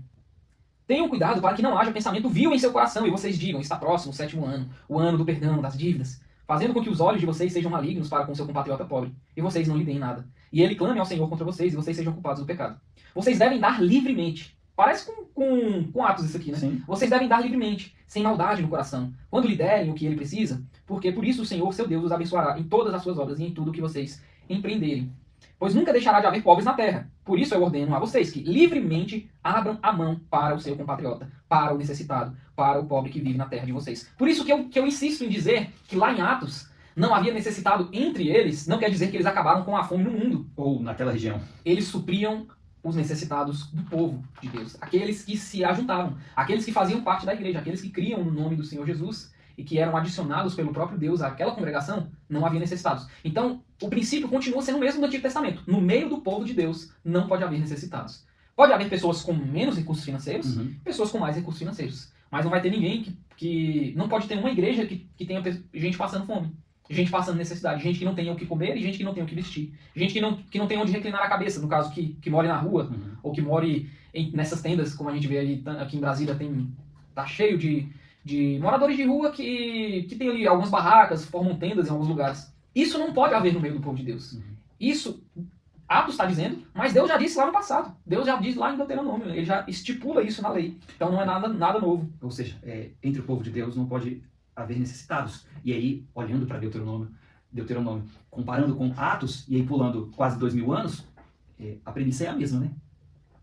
Tenham cuidado para que não haja pensamento vil em seu coração e vocês digam, está próximo o 7º ano, o ano do perdão, das dívidas, fazendo com que os olhos de vocês sejam malignos para com seu compatriota pobre, e vocês não lhe deem nada. E ele clame ao Senhor contra vocês e vocês sejam culpados do pecado. Vocês devem dar livremente. Parece com Atos isso aqui, né? Sim. Vocês devem dar livremente, sem maldade no coração, quando lhe derem o que ele precisa, porque por isso o Senhor, seu Deus, os abençoará em todas as suas obras e em tudo o que vocês empreenderem. Pois nunca deixará de haver pobres na terra. Por isso eu ordeno a vocês que livremente abram a mão para o seu compatriota, para o necessitado, para o pobre que vive na terra de vocês. Por isso que eu insisto em dizer que lá em Atos não havia necessitado entre eles, não quer dizer que eles acabaram com a fome no mundo. Ou naquela região. Eles supriam os necessitados do povo de Deus, aqueles que se ajuntavam, aqueles que faziam parte da igreja, aqueles que criam no nome do Senhor Jesus e que eram adicionados pelo próprio Deus àquela congregação, não havia necessitados. Então, o princípio continua sendo o mesmo do Antigo Testamento. No meio do povo de Deus, não pode haver necessitados. Pode haver pessoas com menos recursos financeiros, pessoas com mais recursos financeiros. Mas não vai ter ninguém que não pode ter uma igreja que tenha gente passando fome, gente passando necessidade, gente que não tenha o que comer e gente que não tenha o que vestir. Gente que não tenha onde reclinar a cabeça, no caso, que more na rua, ou que more nessas tendas, como a gente vê aqui em Brasília, tá cheio de moradores de rua que tem ali algumas barracas, formam tendas em alguns lugares. Isso não pode haver no meio do povo de Deus. Isso, Atos está dizendo, mas Deus já disse lá no passado. Deus já diz lá em Deuteronômio. Ele já estipula isso na lei. Então não é nada novo. Ou seja, entre o povo de Deus não pode haver necessitados. E aí, olhando para Deuteronômio, comparando com Atos, e aí pulando quase 2000 anos, a premissa é a mesma, né?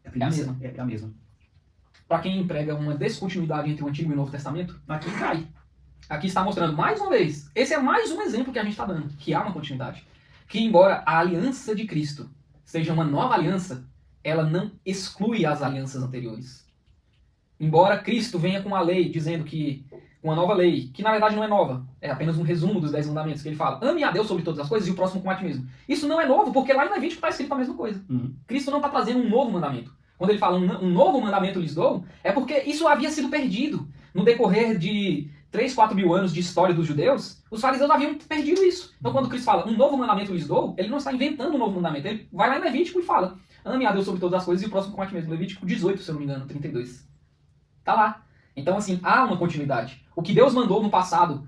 A premissa é a mesma. Para quem emprega uma descontinuidade entre o Antigo e o Novo Testamento, aqui cai. Aqui está mostrando mais uma vez. Esse é mais um exemplo que a gente está dando, que há uma continuidade. Que embora a aliança de Cristo seja uma nova aliança, ela não exclui as alianças anteriores. Embora Cristo venha com a lei, dizendo que uma nova lei, que na verdade não é nova, é apenas um resumo dos 10 mandamentos, que ele fala, ame a Deus sobre todas as coisas e o próximo como a ti mesmo. Isso não é novo, porque lá em Levítico está escrito a mesma coisa. Cristo não está trazendo um novo mandamento. Quando ele fala um novo mandamento lhes dou, é porque isso havia sido perdido. No decorrer de 3, 4 mil anos de história dos judeus, os fariseus haviam perdido isso. Então quando Cristo fala um novo mandamento lhes dou, ele não está inventando um novo mandamento. Ele vai lá em Levítico e fala, ame a Deus sobre todas as coisas e o próximo como a ti mesmo. Levítico 18, se eu não me engano, 32. Tá lá. Então assim, há uma continuidade. O que Deus mandou no passado,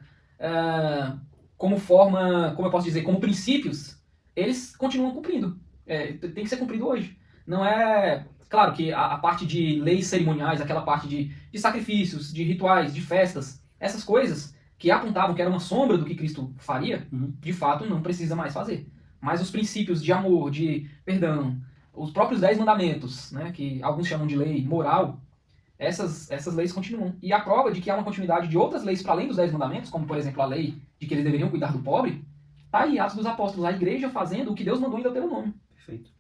como forma, como eu posso dizer, como princípios, eles continuam cumprindo. Tem que ser cumprido hoje. Não é... Claro que a parte de leis cerimoniais, aquela parte de sacrifícios, de rituais, de festas, essas coisas que apontavam que era uma sombra do que Cristo faria, de fato não precisa mais fazer. Mas os princípios de amor, de perdão, os próprios 10 mandamentos, né, que alguns chamam de lei moral, essas leis continuam. E a prova de que há uma continuidade de outras leis para além dos 10 mandamentos, como por exemplo a lei de que eles deveriam cuidar do pobre, está aí, Atos dos Apóstolos, a igreja fazendo o que Deus mandou em Deuteronômio. Perfeito.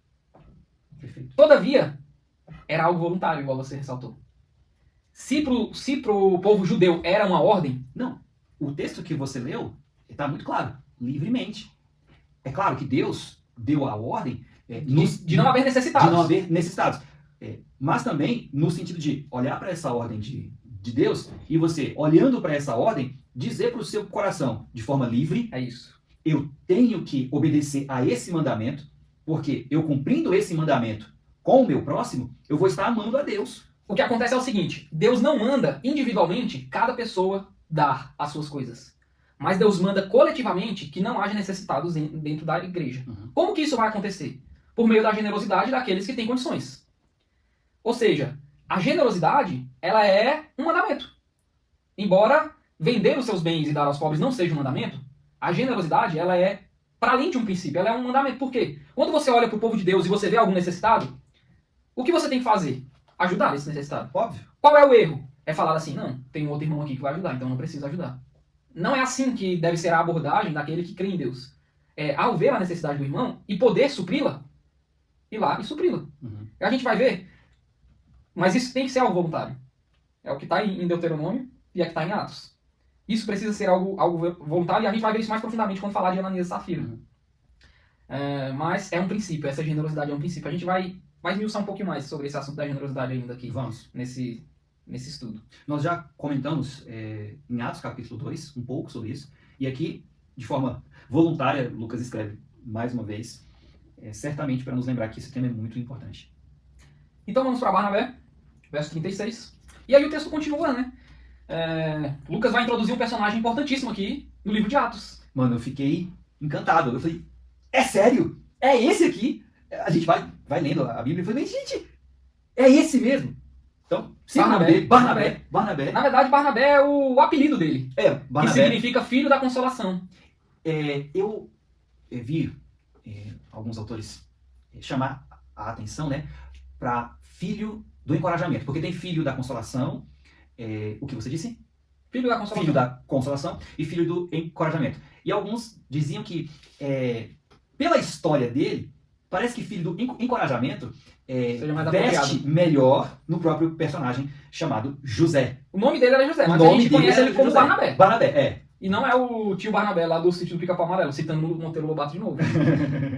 Todavia, era algo voluntário, igual você ressaltou. Se pro povo judeu era uma ordem... Não. O texto que você leu está muito claro. Livremente. É claro que Deus deu a ordem... de não haver necessitados. De não haver necessitados. Mas também no sentido de olhar para essa ordem de Deus e você, olhando para essa ordem, dizer para o seu coração, de forma livre... É isso. Eu tenho que obedecer a esse mandamento, porque eu cumprindo esse mandamento com o meu próximo, eu vou estar amando a Deus. O que acontece é o seguinte, Deus não manda individualmente cada pessoa dar as suas coisas. Mas Deus manda coletivamente que não haja necessitados dentro da igreja. Como que isso vai acontecer? Por meio da generosidade daqueles que têm condições. Ou seja, a generosidade, ela é um mandamento. Embora vender os seus bens e dar aos pobres não seja um mandamento, a generosidade, ela é para além de um princípio, ela é um mandamento. Por quê? Quando você olha para o povo de Deus e você vê algum necessitado, o que você tem que fazer? Ajudar esse necessitado. Óbvio. Qual é o erro? É falar assim, não, tem um outro irmão aqui que vai ajudar, então não preciso ajudar. não é assim que deve ser a abordagem daquele que crê em Deus. É, ao ver a necessidade do irmão e poder supri-la, ir lá e supri-la. Uhum. A gente vai ver, mas isso tem que ser algo voluntário. É o que está em Deuteronômio e é o que está em Atos. Isso precisa ser algo voluntário e a gente vai ver isso mais profundamente quando falar de Ananias e Safira. Uhum. Mas é um princípio, essa generosidade é um princípio. A gente vai esmiuçar um pouquinho mais sobre esse assunto da generosidade ainda aqui, Vamos. nesse estudo. Nós já comentamos em Atos capítulo 2 um pouco sobre isso. E aqui, de forma voluntária, Lucas escreve mais uma vez, certamente para nos lembrar que esse tema é muito importante. Então vamos para Barnabé, verso 36. E aí o texto continua, né? Lucas vai introduzir um personagem importantíssimo aqui no livro de Atos. Mano, eu fiquei encantado. Eu falei, é sério? É esse aqui? A gente vai lendo a Bíblia e falei, gente, é esse mesmo? Então, Barnabé. Na verdade, Barnabé é o apelido dele. Barnabé. Que significa filho da consolação. Eu vi alguns autores chamar a atenção, né, para filho do encorajamento. Porque tem filho da consolação, o que você disse? Filho da consolação. Filho da consolação e filho do encorajamento. E alguns diziam que, pela história dele, parece que filho do encorajamento veste melhor no próprio personagem chamado José. O nome dele era José, mas a gente conhece ele como Barnabé. Barnabé, E não é o tio Barnabé lá do sítio do Pica-Pau Amarelo, citando o Monteiro Lobato de novo.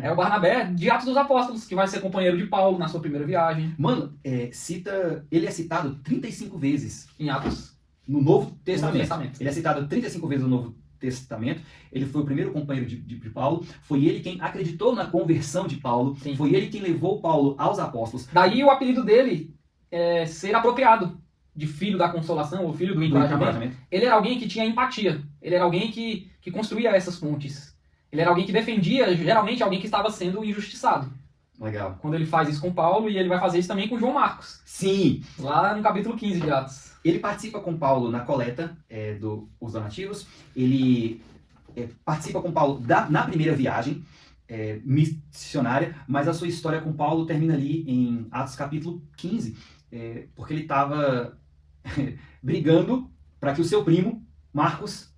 É o Barnabé de Atos dos Apóstolos, que vai ser companheiro de Paulo na sua primeira viagem. Mano, ele é citado 35 vezes em Atos. No Novo Testamento. Ele é citado 35 vezes no Novo Testamento. Ele foi o primeiro companheiro de Paulo. Foi ele quem acreditou na conversão de Paulo. Sim. Foi ele quem levou Paulo aos apóstolos. Daí o apelido dele é ser apropriado de filho da consolação ou filho do encorajamento. Ele era alguém que tinha empatia. Ele era alguém que construía essas pontes. Ele era alguém que defendia, geralmente, alguém que estava sendo injustiçado. Legal. Quando ele faz isso com Paulo, e ele vai fazer isso também com João Marcos. Sim. Lá no capítulo 15 de Atos. Ele participa com Paulo na coleta dos donativos. Ele participa com Paulo na primeira viagem missionária, mas a sua história com Paulo termina ali em Atos capítulo 15, porque ele estava brigando para que o seu primo, Marcos,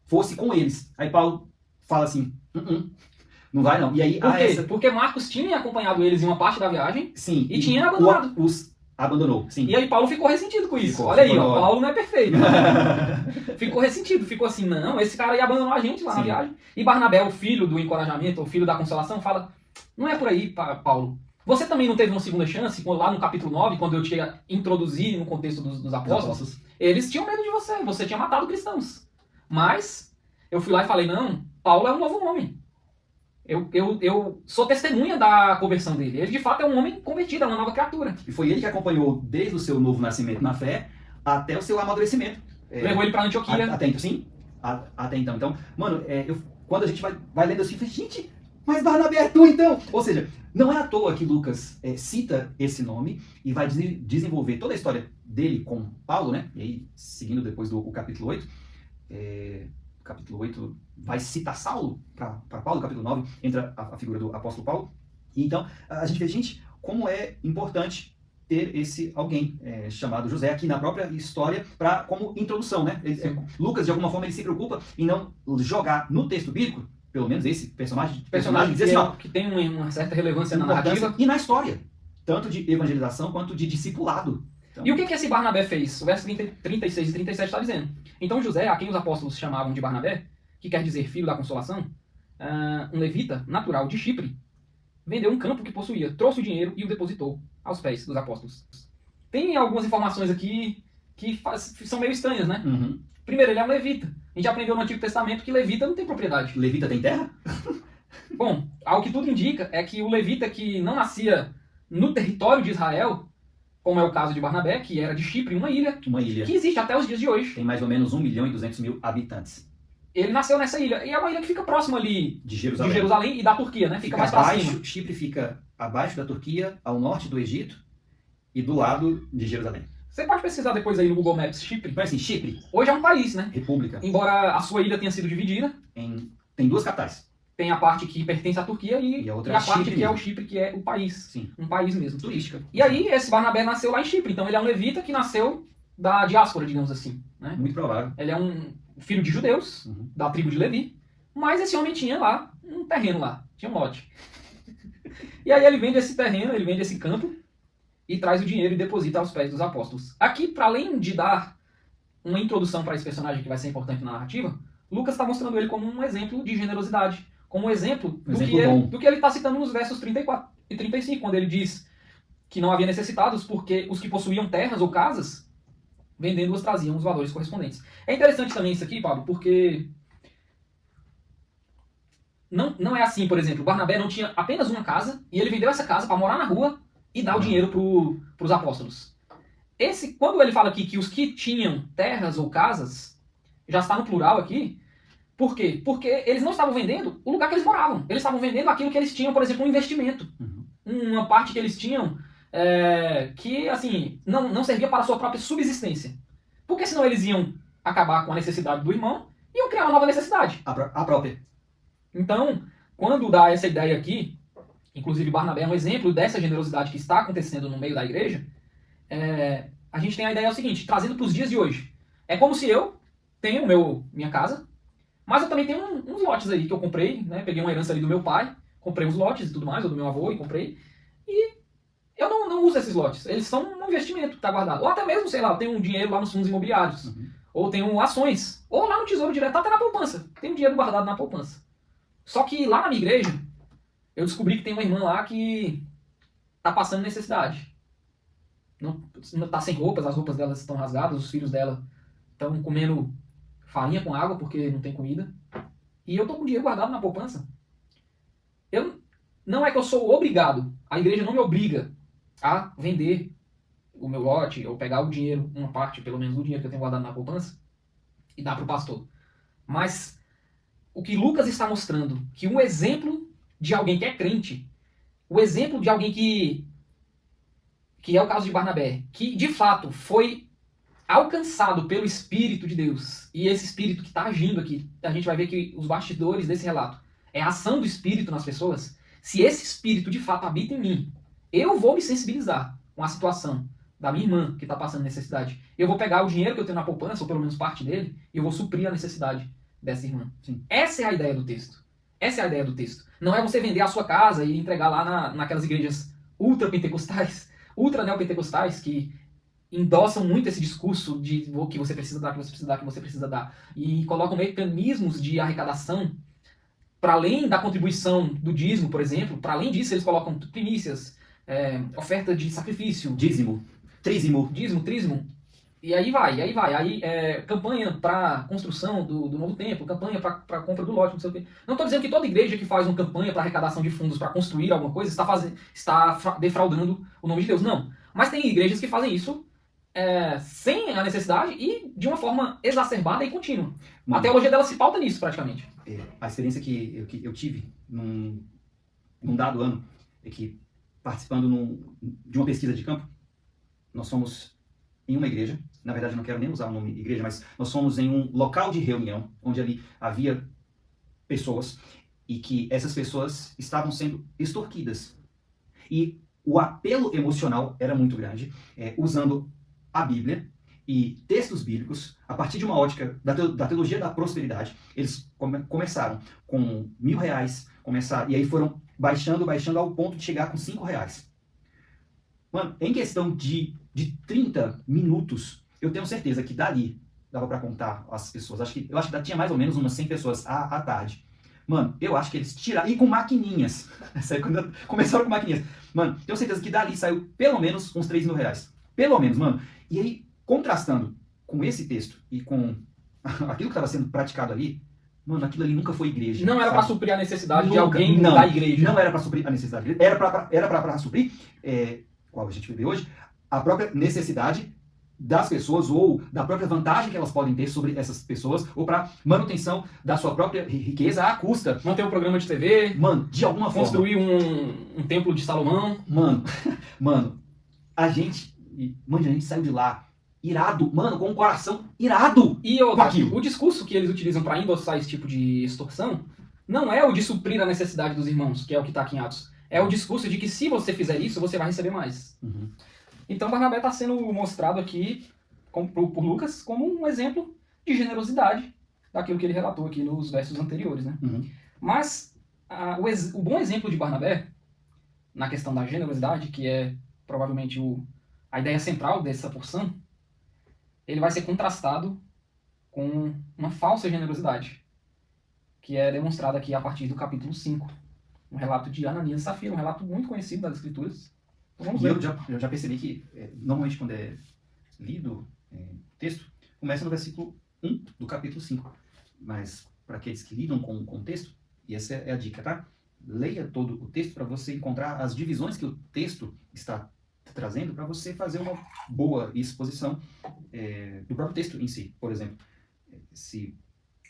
fosse com eles. Aí Paulo fala assim, não vai não. E aí, Por quê? Porque Marcos tinha acompanhado eles em uma parte da viagem. Sim, e tinha abandonado. Abandonou, sim. E aí Paulo ficou ressentido com isso. Olha aí, ó, Paulo não é perfeito. Ficou ressentido, ficou assim, não, esse cara ia abandonar a gente lá na viagem. E Barnabé, o filho do encorajamento, o filho da consolação, fala, não é por aí, Paulo. Você também não teve uma segunda chance, lá no capítulo 9, quando eu te introduzi no contexto dos apóstolos? Eles tinham medo de você tinha matado cristãos. Mas eu fui lá e falei, não, Paulo é um novo homem. Eu sou testemunha da conversão dele. Ele, de fato, é um homem convertido, é uma nova criatura. E foi ele que acompanhou desde o seu novo nascimento na fé até o seu amadurecimento. Levou ele para Antioquia. Até então, sim. Até então. Então, mano, quando a gente vai lendo assim, gente, mas Barnabé é tu então? Ou seja, não é à toa que Lucas cita esse nome e vai desenvolver toda a história dele com Paulo, né? E aí, seguindo depois do capítulo 8, capítulo 8 vai citar Saulo para Paulo, capítulo 9 entra a figura do apóstolo Paulo. E então a gente vê, gente, como é importante ter esse alguém chamado José aqui na própria história como introdução, né? Lucas, de alguma forma, ele se preocupa em não jogar no texto bíblico, pelo menos esse personagem que tem uma certa relevância na narrativa. E na história, tanto de evangelização quanto de discipulado. Então, e o que esse Barnabé fez? O verso 36 e 37 está dizendo. Então José, a quem os apóstolos chamavam de Barnabé, que quer dizer filho da consolação, um levita natural de Chipre, vendeu um campo que possuía, trouxe o dinheiro e o depositou aos pés dos apóstolos. Tem algumas informações aqui que são meio estranhas, né? Uhum. Primeiro, ele é um levita. A gente aprendeu no Antigo Testamento que levita não tem propriedade. Levita tem terra? Bom, ao que tudo indica é que o levita que não nascia no território de Israel, como é o caso de Barnabé, que era de Chipre, uma ilha, que existe até os dias de hoje. Tem mais ou menos 1.200.000 habitantes. Ele nasceu nessa ilha, e é uma ilha que fica próxima ali de Jerusalém e da Turquia, né? Fica mais abaixo, pra cima. Chipre fica abaixo da Turquia, ao norte do Egito e do lado de Jerusalém. Você pode pesquisar depois aí no Google Maps, Chipre. Mas assim, Chipre. Hoje é um país, né? República. Embora a sua ilha tenha sido dividida. Tem duas capitais. Tem a parte que pertence à Turquia e a parte que é o Chipre, que é o país. Sim. Um país mesmo. Turística. E aí, esse Barnabé nasceu lá em Chipre. Então ele é um levita que nasceu da diáspora, digamos assim. Né? Muito provável. Ele é filho de judeus, Uhum. da tribo de Levi, mas esse homem tinha lá um terreno lá, tinha um lote. E aí ele vende esse terreno, ele vende esse campo e traz o dinheiro e deposita aos pés dos apóstolos. Aqui, para além de dar uma introdução para esse personagem que vai ser importante na narrativa, Lucas está mostrando ele como um exemplo de generosidade, como um exemplo do que ele está citando nos versos 34 e 35, quando ele diz que não havia necessitados porque os que possuíam terras ou casas, vendendo-as traziam os valores correspondentes. É interessante também isso aqui, Pablo, porque não é assim, por exemplo, Barnabé não tinha apenas uma casa e ele vendeu essa casa para morar na rua e dar o dinheiro para os apóstolos. Quando ele fala aqui que os que tinham terras ou casas, já está no plural aqui, por quê? Porque eles não estavam vendendo o lugar que eles moravam. Eles estavam vendendo aquilo que eles tinham, por exemplo, um investimento. Uma parte que eles tinham que, assim, não servia para a sua própria subsistência. Porque senão eles iam acabar com a necessidade do irmão e iam criar uma nova necessidade. A própria. Então, quando dá essa ideia aqui, inclusive Barnabé é um exemplo dessa generosidade que está acontecendo no meio da igreja, a gente tem a ideia seguinte, trazendo para os dias de hoje. É como se eu tenho minha casa, mas eu também tenho uns lotes aí que eu comprei, né? Peguei uma herança ali do meu pai, comprei uns lotes e tudo mais, ou do meu avô e comprei, e eu não uso esses lotes. Eles são um investimento que está guardado. Ou até mesmo, sei lá, eu tenho um dinheiro lá nos fundos imobiliários, ou tenho ações, ou lá no Tesouro Direto, até na poupança. Tem um dinheiro guardado na poupança. Só que lá na minha igreja, eu descobri que tem uma irmã lá que está passando não tá sem roupas, as roupas delas estão rasgadas, os filhos dela estão comendo farinha com água porque não tem comida. E eu tô com dinheiro guardado na poupança. Não é que eu sou obrigado, a igreja não me obriga a vender o meu lote ou pegar o dinheiro, uma parte pelo menos do dinheiro que eu tenho guardado na poupança e dar pro pastor. Mas o que Lucas está mostrando, que um exemplo de alguém que é crente, o exemplo de alguém que é o caso de Barnabé, que de fato foi alcançado pelo Espírito de Deus, e esse Espírito que está agindo aqui, a gente vai ver que os bastidores desse relato é a ação do Espírito nas pessoas. Se esse Espírito de fato habita em mim, eu vou me sensibilizar com a situação da minha irmã que está passando necessidade. Eu vou pegar o dinheiro que eu tenho na poupança, ou pelo menos parte dele, e eu vou suprir a necessidade dessa irmã. Sim. Essa é a ideia do texto. Essa é a ideia do texto. Não é você vender a sua casa e entregar lá naquelas igrejas ultra-pentecostais, ultra-neopentecostais, que endossam muito esse discurso de que você precisa dar, que você precisa dar, que você precisa dar, e colocam mecanismos de arrecadação para além da contribuição do dízimo, por exemplo. Para além disso, eles colocam primícias, oferta de sacrifício, Dízimo, trízimo, trízimo, e aí vai. Aí campanha para construção do novo templo, campanha para compra do lote, não sei o quê. Não estou dizendo que toda igreja que faz uma campanha para arrecadação de fundos para construir alguma coisa está defraudando o nome de Deus. Não. Mas tem igrejas que fazem isso sem a necessidade e de uma forma exacerbada e contínua. A teologia dela se pauta nisso, praticamente. A experiência que eu tive num dado ano é que, participando de uma pesquisa de campo, nós fomos em uma igreja. Na verdade, eu não quero nem usar o nome igreja, mas nós fomos em um local de reunião, onde ali havia pessoas e que essas pessoas estavam sendo extorquidas. E o apelo emocional era muito grande, usando a Bíblia e textos bíblicos, a partir de uma ótica da teologia da prosperidade. Eles começaram com R$1.000, e aí foram baixando ao ponto de chegar com R$5. Mano, em questão de 30 minutos, eu tenho certeza que dali dava pra contar as pessoas. Eu acho que tinha mais ou menos umas 100 pessoas à tarde. Mano, eu acho que eles tiraram, e com maquininhas. Quando começaram com maquininhas. Mano, tenho certeza que dali saiu pelo menos uns R$3.000. Pelo menos, mano. E aí, contrastando com esse texto e com aquilo que estava sendo praticado ali, mano, aquilo ali nunca foi igreja. Não era sabe? para suprir a necessidade de alguém da igreja. Não era para suprir a necessidade. Era para suprir, qual a gente vê hoje, a própria necessidade das pessoas, ou da própria vantagem que elas podem ter sobre essas pessoas, ou para manutenção da sua própria riqueza à custa. Manter um programa de TV. Mano, de alguma forma. Construir um templo de Salomão. Mano, a gente saiu de lá irado, mano, com o coração irado. E o discurso que eles utilizam para endossar esse tipo de extorsão não é o de suprir a necessidade dos irmãos, que é o que está aqui em Atos. É o discurso de que se você fizer isso, você vai receber mais. Uhum. Então Barnabé está sendo mostrado aqui por Lucas como um exemplo de generosidade daquilo que ele relatou aqui nos versos anteriores, né? Uhum. Mas o bom exemplo de Barnabé, na questão da generosidade, que é provavelmente a ideia central dessa porção, ele vai ser contrastado com uma falsa generosidade, que é demonstrada aqui a partir do capítulo 5, um relato de Ananias e Safira, um relato muito conhecido das Escrituras. Então vamos E ler. eu já percebi que, normalmente, quando é lido o texto, começa no versículo 1 do capítulo 5. Mas, para aqueles que lidam com o texto, e essa é a dica, tá? Leia todo o texto para você encontrar as divisões que o texto está trazendo, para você fazer uma boa exposição do próprio texto em si. Por exemplo,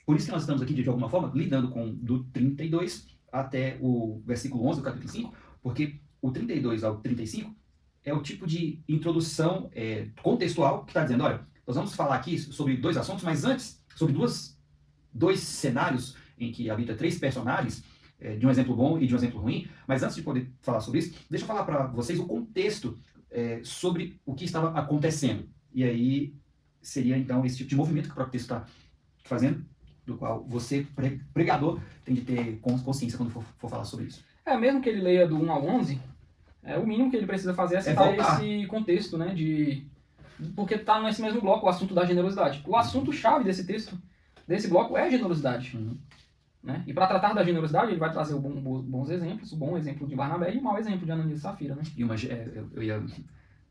por isso que nós estamos aqui, de alguma forma, lidando com do 32 até o versículo 11 do capítulo 5, porque o 32 ao 35 é o tipo de introdução contextual que está dizendo, olha, nós vamos falar aqui sobre dois assuntos, mas antes, sobre dois cenários em que habita 3 personagens, de um exemplo bom e de um exemplo ruim, mas antes de poder falar sobre isso, deixa eu falar para vocês o contexto sobre o que estava acontecendo. E aí seria, então, esse tipo de movimento que o próprio texto está fazendo, do qual você, pregador, tem de ter consciência quando for falar sobre isso. Mesmo que ele leia do 1 ao 11, o mínimo que ele precisa fazer é citar voltar. esse contexto, né, porque está nesse mesmo bloco o assunto da generosidade. O assunto-chave desse texto, desse bloco, é a generosidade. Uhum. Né? E para tratar da generosidade, ele vai trazer bons exemplos, o bom exemplo de Barnabé e o mau exemplo de Ananias e Safira. Né? E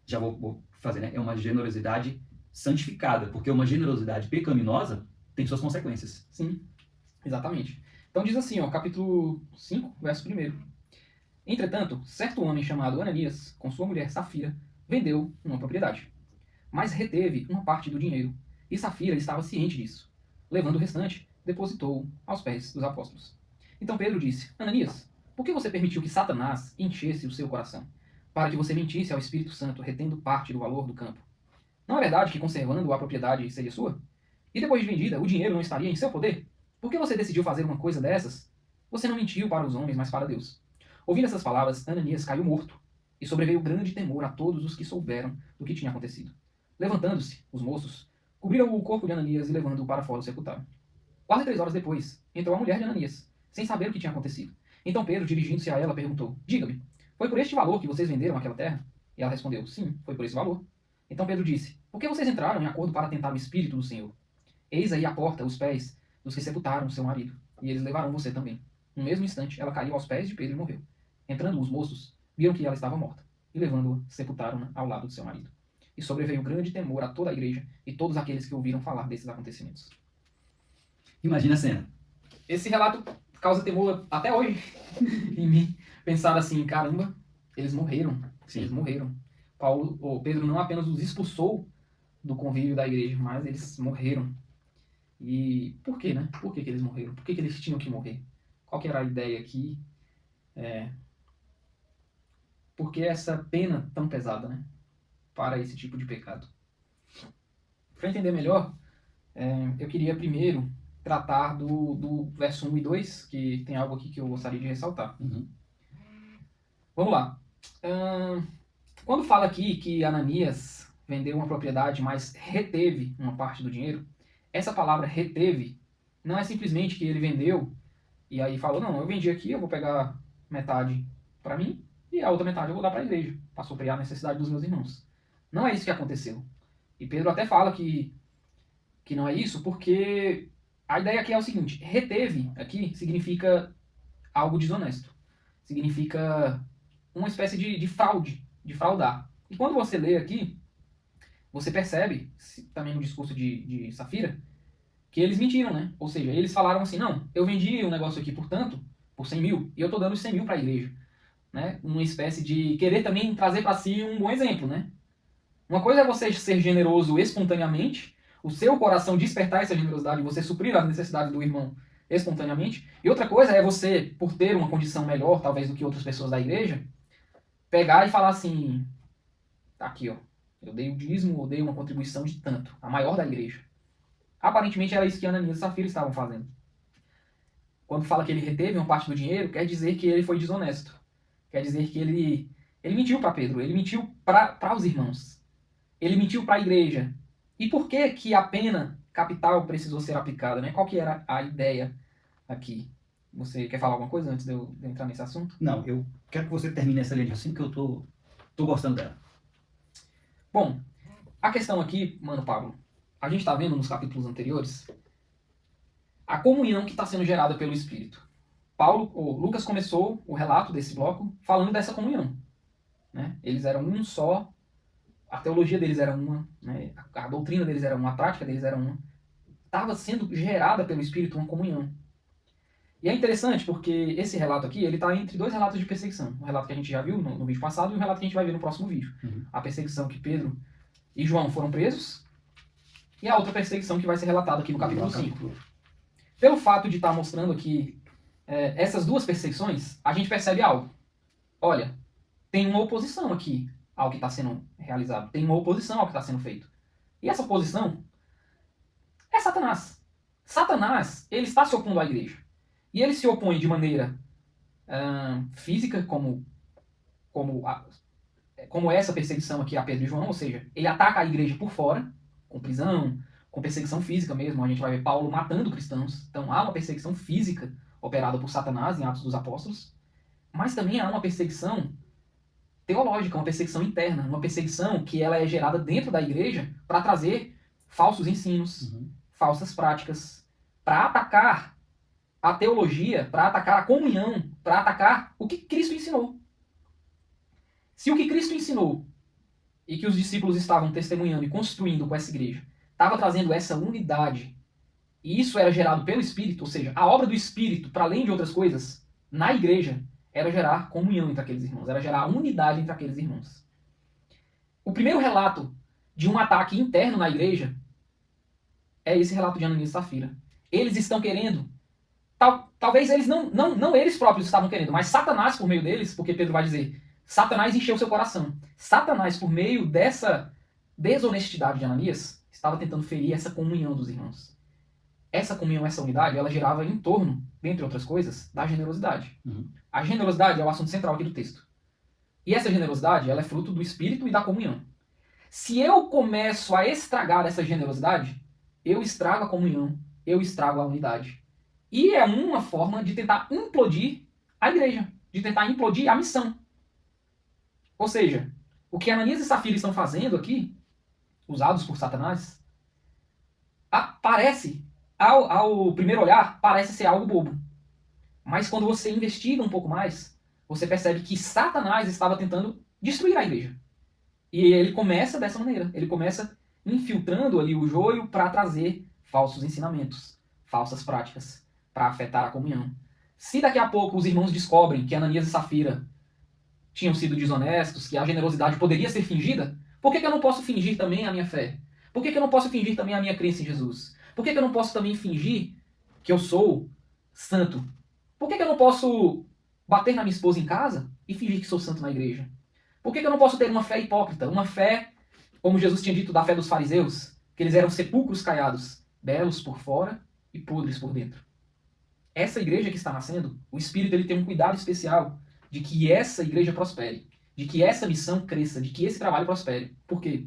já vou fazer, né? É uma generosidade santificada, porque uma generosidade pecaminosa tem suas consequências. Sim, exatamente. Então diz assim, capítulo 5, verso 1. Entretanto, certo homem chamado Ananias, com sua mulher Safira, vendeu uma propriedade, mas reteve uma parte do dinheiro, e Safira estava ciente disso. Levando o restante, depositou-o aos pés dos apóstolos. Então Pedro disse, Ananias, por que você permitiu que Satanás enchesse o seu coração, para que você mentisse ao Espírito Santo, retendo parte do valor do campo? Não é verdade que, conservando a propriedade, seria sua? E depois de vendida, o dinheiro não estaria em seu poder? Por que você decidiu fazer uma coisa dessas? Você não mentiu para os homens, mas para Deus. Ouvindo essas palavras, Ananias caiu morto, e sobreveio grande temor a todos os que souberam do que tinha acontecido. Levantando-se, os moços cobriram o corpo de Ananias e levando-o para fora o sepultaram. Quase 3 horas depois, entrou a mulher de Ananias, sem saber o que tinha acontecido. Então Pedro, dirigindo-se a ela, perguntou, diga-me, foi por este valor que vocês venderam aquela terra? E ela respondeu, sim, foi por esse valor. Então Pedro disse, por que vocês entraram em acordo para tentar o Espírito do Senhor? Eis aí à porta os pés dos que sepultaram seu marido, e eles levarão você também. No mesmo instante, ela caiu aos pés de Pedro e morreu. Entrando os moços, viram que ela estava morta, e levando-a, sepultaram-na ao lado de seu marido. E sobreveio grande temor a toda a igreja e todos aqueles que ouviram falar desses acontecimentos. Imagina a cena. Esse relato causa temor até hoje em mim. Pensar assim, caramba, eles morreram. Sim. Eles morreram. Pedro não apenas os expulsou do convívio da igreja, mas eles morreram. E por quê, né? Por que eles morreram? Por que eles tinham que morrer? Qual que era a ideia aqui? Por que essa pena tão pesada, né? Para esse tipo de pecado? Para entender melhor, eu queria primeiro tratar do verso 1 e 2, que tem algo aqui que eu gostaria de ressaltar. Uhum. Vamos lá. Quando fala aqui que Ananias vendeu uma propriedade, mas reteve uma parte do dinheiro, essa palavra reteve não é simplesmente que ele vendeu e aí falou, não, eu vendi aqui, eu vou pegar metade para mim e a outra metade eu vou dar para a igreja, para suprir a necessidade dos meus irmãos. Não é isso que aconteceu. E Pedro até fala que não é isso, porque a ideia aqui é o seguinte, reteve aqui significa algo desonesto. Significa uma espécie de fraude, de fraudar. E quando você lê aqui, você percebe, também no discurso de Safira, que eles mentiram, né? Ou seja, eles falaram assim, não, eu vendi um negócio aqui por tanto, por 100 mil, e eu estou dando os 100 mil para a igreja. Né? Uma espécie de querer também trazer para si um bom exemplo, né? Uma coisa é você ser generoso espontaneamente, o seu coração despertar essa generosidade, você suprir as necessidades do irmão espontaneamente, e outra coisa é você, por ter uma condição melhor, talvez, do que outras pessoas da igreja, pegar e falar assim, tá aqui, ó, eu dei o dízimo, eu dei uma contribuição de tanto, a maior da igreja. Aparentemente era isso que Ananias e Safira estavam fazendo. Quando fala que ele reteve uma parte do dinheiro, quer dizer que ele foi desonesto. Quer dizer que ele mentiu para Pedro, ele mentiu para os irmãos. Ele mentiu para a igreja. E por que que a pena capital precisou ser aplicada, né? Qual que era a ideia aqui? Você quer falar alguma coisa antes de eu entrar nesse assunto? Não, eu quero que você termine essa linha de raciocínio, que eu tô gostando dela. Bom, a questão aqui, mano Pablo, a gente está vendo nos capítulos anteriores a comunhão que está sendo gerada pelo Espírito. Lucas começou o relato desse bloco falando dessa comunhão, né? Eles eram um só, a teologia deles era uma, né? A doutrina deles era uma, a prática deles era uma. Estava sendo gerada pelo Espírito uma comunhão. E é interessante porque esse relato aqui, ele está entre dois relatos de perseguição. Um relato que a gente já viu no vídeo passado e um relato que a gente vai ver no próximo vídeo. Uhum. A perseguição que Pedro e João foram presos e a outra perseguição que vai ser relatada aqui no capítulo 5. Pelo fato de estar mostrando aqui essas duas perseguições, a gente percebe algo. Olha, tem uma oposição aqui ao que está sendo realizado. Tem uma oposição ao que está sendo feito. E essa oposição é Satanás. Satanás, ele está se opondo à igreja. E ele se opõe de maneira física, como essa perseguição aqui a Pedro e João, ou seja, ele ataca a igreja por fora, com prisão, com perseguição física mesmo. A gente vai ver Paulo matando cristãos. Então há uma perseguição física operada por Satanás em Atos dos Apóstolos, mas também há uma perseguição teológica, uma perseguição interna, uma perseguição que ela é gerada dentro da igreja para trazer falsos ensinos, falsas práticas, para atacar a teologia, para atacar a comunhão, para atacar o que Cristo ensinou. Se o que Cristo ensinou e que os discípulos estavam testemunhando e construindo com essa igreja estava trazendo essa unidade, e isso era gerado pelo Espírito, ou seja, a obra do Espírito, para além de outras coisas, na igreja, era gerar comunhão entre aqueles irmãos, era gerar unidade entre aqueles irmãos. O primeiro relato de um ataque interno na igreja é esse relato de Ananias e Safira. Eles estão querendo, talvez eles não eles próprios estavam querendo, mas Satanás por meio deles, porque Pedro vai dizer, Satanás encheu seu coração. Satanás, por meio dessa desonestidade de Ananias, estava tentando ferir essa comunhão dos irmãos. Essa comunhão, essa unidade, ela girava em torno, dentre outras coisas, da generosidade. A generosidade é o assunto central aqui do texto. E essa generosidade, ela é fruto do Espírito e da comunhão. Se eu começo a estragar essa generosidade, eu estrago a comunhão, eu estrago a unidade. E é uma forma de tentar implodir a igreja, de tentar implodir a missão. Ou seja, o que Ananias e Safira estão fazendo aqui, usados por Satanás, parece, ao primeiro olhar, parece ser algo bobo. Mas quando você investiga um pouco mais, você percebe que Satanás estava tentando destruir a igreja. E ele começa dessa maneira. Ele começa infiltrando ali o joio para trazer falsos ensinamentos, falsas práticas, para afetar a comunhão. Se daqui a pouco os irmãos descobrem que Ananias e Safira tinham sido desonestos, que a generosidade poderia ser fingida, por que eu não posso fingir também a minha fé? Por que eu não posso fingir também a minha crença em Jesus? Por que eu não posso também fingir que eu sou santo? Por que eu não posso bater na minha esposa em casa e fingir que sou santo na igreja? Por que eu não posso ter uma fé hipócrita? Uma fé, como Jesus tinha dito da fé dos fariseus, que eles eram sepulcros caiados, belos por fora e podres por dentro. Essa igreja que está nascendo, o Espírito ele tem um cuidado especial de que essa igreja prospere, de que essa missão cresça, de que esse trabalho prospere. Por quê?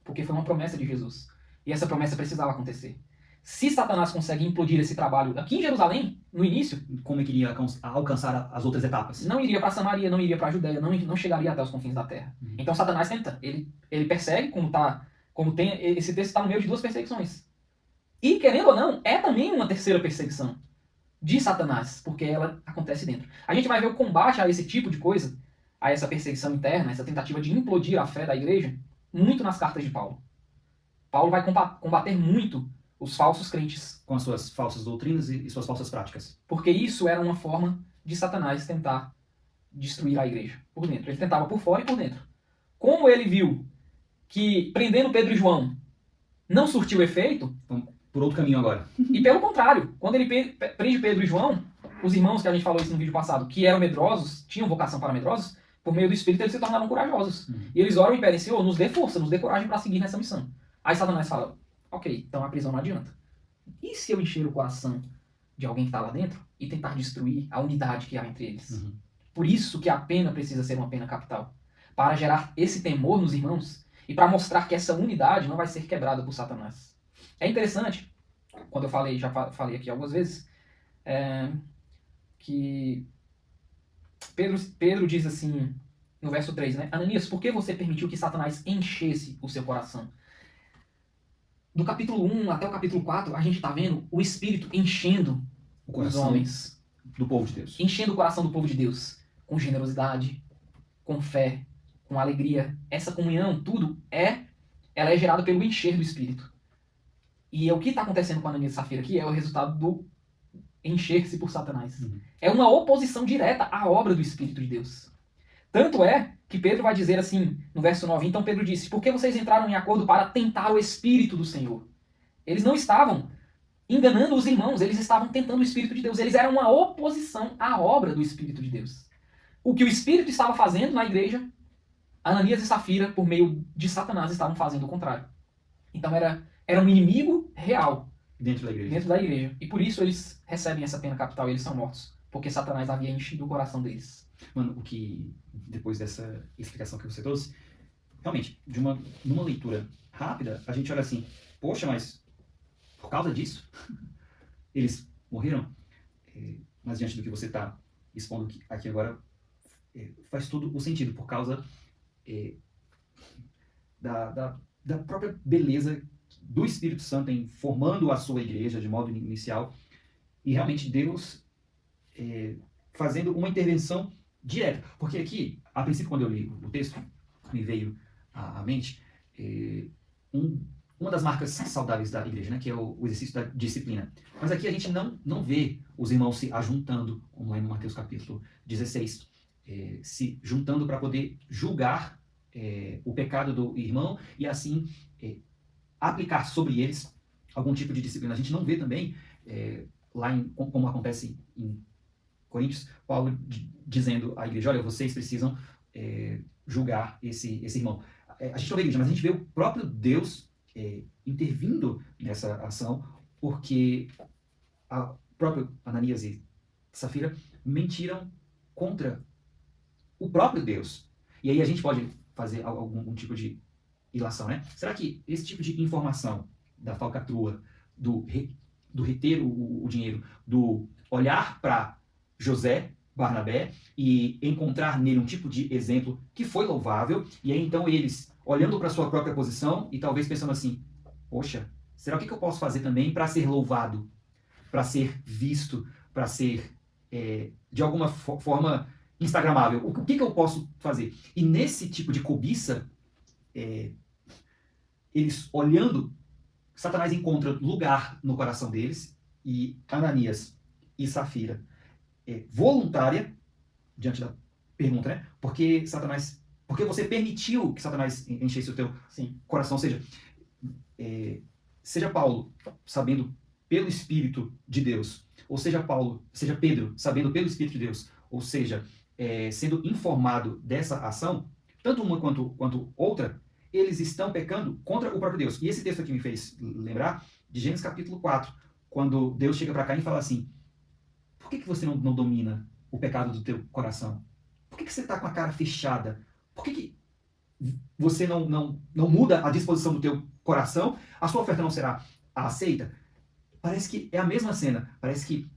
Porque foi uma promessa de Jesus. E essa promessa precisava acontecer. Se Satanás consegue implodir esse trabalho aqui em Jerusalém, no início, como é que iria alcançar as outras etapas? Não iria para Samaria, não iria para a Judéia, não chegaria até os confins da terra. Então Satanás tenta, ele persegue, como tem esse texto está no meio de duas perseguições. E, querendo ou não, é também uma terceira perseguição de Satanás, porque ela acontece dentro. A gente vai ver o combate a esse tipo de coisa, a essa perseguição interna, essa tentativa de implodir a fé da igreja, muito nas cartas de Paulo. Paulo vai combater muito os falsos crentes. Com as suas falsas doutrinas e suas falsas práticas. Porque isso era uma forma de Satanás tentar destruir a igreja por dentro. Ele tentava por fora e por dentro. Como ele viu que prendendo Pedro e João não surtiu efeito... Vamos por outro caminho agora. E pelo contrário, quando ele prende Pedro e João, os irmãos que a gente falou isso no vídeo passado, que eram medrosos, tinham vocação para medrosos, por meio do Espírito eles se tornaram corajosos. E eles oram e pedem, Senhor, nos dê força, nos dê coragem para seguir nessa missão. Aí Satanás fala, ok, então a prisão não adianta. E se eu encher o coração de alguém que está lá dentro e tentar destruir a unidade que há entre eles? Por isso que a pena precisa ser uma pena capital. Para gerar esse temor nos irmãos e para mostrar que essa unidade não vai ser quebrada por Satanás. É interessante, quando eu falei, falei aqui algumas vezes, que Pedro diz assim, no verso 3, né? Ananias, por que você permitiu que Satanás enchesse o seu coração? Do capítulo 1 até o capítulo 4, a gente está vendo o Espírito enchendo os homens. Do povo de Deus. Enchendo o coração do povo de Deus. Com generosidade, com fé, com alegria. Essa comunhão, tudo, ela é gerada pelo encher do Espírito. E o que está acontecendo com a Ananias e Safira aqui é o resultado do encher-se por Satanás. É uma oposição direta à obra do Espírito de Deus. Tanto é que Pedro vai dizer assim, no verso 9, então Pedro disse, por que vocês entraram em acordo para tentar o Espírito do Senhor? Eles não estavam enganando os irmãos, eles estavam tentando o Espírito de Deus. Eles eram uma oposição à obra do Espírito de Deus. O que o Espírito estava fazendo na igreja, Ananias e Safira, por meio de Satanás, estavam fazendo o contrário. Então era um inimigo real dentro da igreja. E por isso eles recebem essa pena capital e eles são mortos. Porque Satanás havia enchido o coração deles. Mano, o que, depois dessa explicação que você trouxe, realmente, numa leitura rápida, a gente olha assim, poxa, mas por causa disso, eles morreram? Mas diante do que você está expondo aqui agora, faz todo o sentido, por causa da própria beleza do Espírito Santo em formando a sua igreja de modo inicial, e realmente Deus fazendo uma intervenção direta. Porque aqui, a princípio, quando eu li o texto, me veio à mente uma das marcas saudáveis da igreja, né, que é o exercício da disciplina. Mas aqui a gente não vê os irmãos se ajuntando, como lá em Mateus capítulo 16, se juntando para poder julgar o pecado do irmão e assim aplicar sobre eles algum tipo de disciplina. A gente não vê também, lá como acontece em Coríntios, Paulo dizendo à igreja, olha, vocês precisam julgar esse irmão. A gente não vê a igreja, mas a gente vê o próprio Deus intervindo nessa ação, porque a própria Ananias e Safira mentiram contra o próprio Deus. E aí a gente pode fazer algum tipo de ilação, né? Será que esse tipo de informação da falcatrua, do reter o dinheiro, do olhar para José, Barnabé, e encontrar nele um tipo de exemplo que foi louvável, e aí então eles, olhando para a sua própria posição e talvez pensando assim, poxa, será o que eu posso fazer também para ser louvado, para ser visto, para ser de alguma forma instagramável? O que eu posso fazer? E nesse tipo de cobiça, eles olhando, Satanás encontra lugar no coração deles, e Ananias e Safira voluntária, diante da pergunta, né? Por que você permitiu que Satanás enchesse o teu coração? Ou seja, seja Paulo sabendo pelo Espírito de Deus, ou seja Pedro sabendo pelo Espírito de Deus, ou seja, sendo informado dessa ação, tanto uma quanto outra, eles estão pecando contra o próprio Deus. E esse texto aqui me fez lembrar de Gênesis capítulo 4, quando Deus chega para Caim e fala assim, por que você não domina o pecado do teu coração? Por que você está com a cara fechada? Por que você não muda a disposição do teu coração? A sua oferta não será aceita? Parece que é a mesma cena. Parece que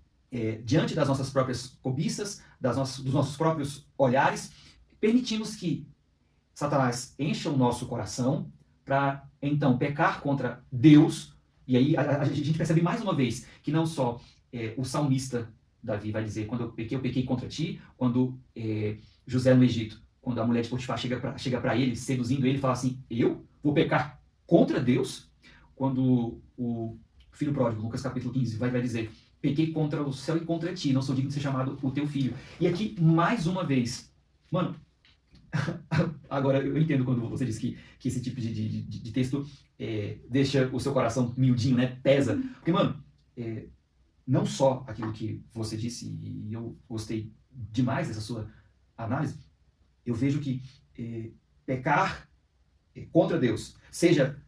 diante das nossas próprias cobiças, dos nossos próprios olhares, permitimos que Satanás encha o nosso coração para, então, pecar contra Deus. E aí a gente percebe mais uma vez que não só o salmista Davi vai dizer, quando eu pequei contra ti, quando José no Egito, quando a mulher de Potifar chega para ele, seduzindo ele, fala assim, eu vou pecar contra Deus? Quando o filho pródigo, Lucas capítulo 15, vai dizer, pequei contra o céu e contra ti, não sou digno de ser chamado o teu filho. E aqui, mais uma vez, mano, agora eu entendo quando você diz que esse tipo de texto deixa o seu coração miudinho, né, pesa. Porque, mano, não só aquilo que você disse, e eu gostei demais dessa sua análise, eu vejo que pecar contra Deus, seja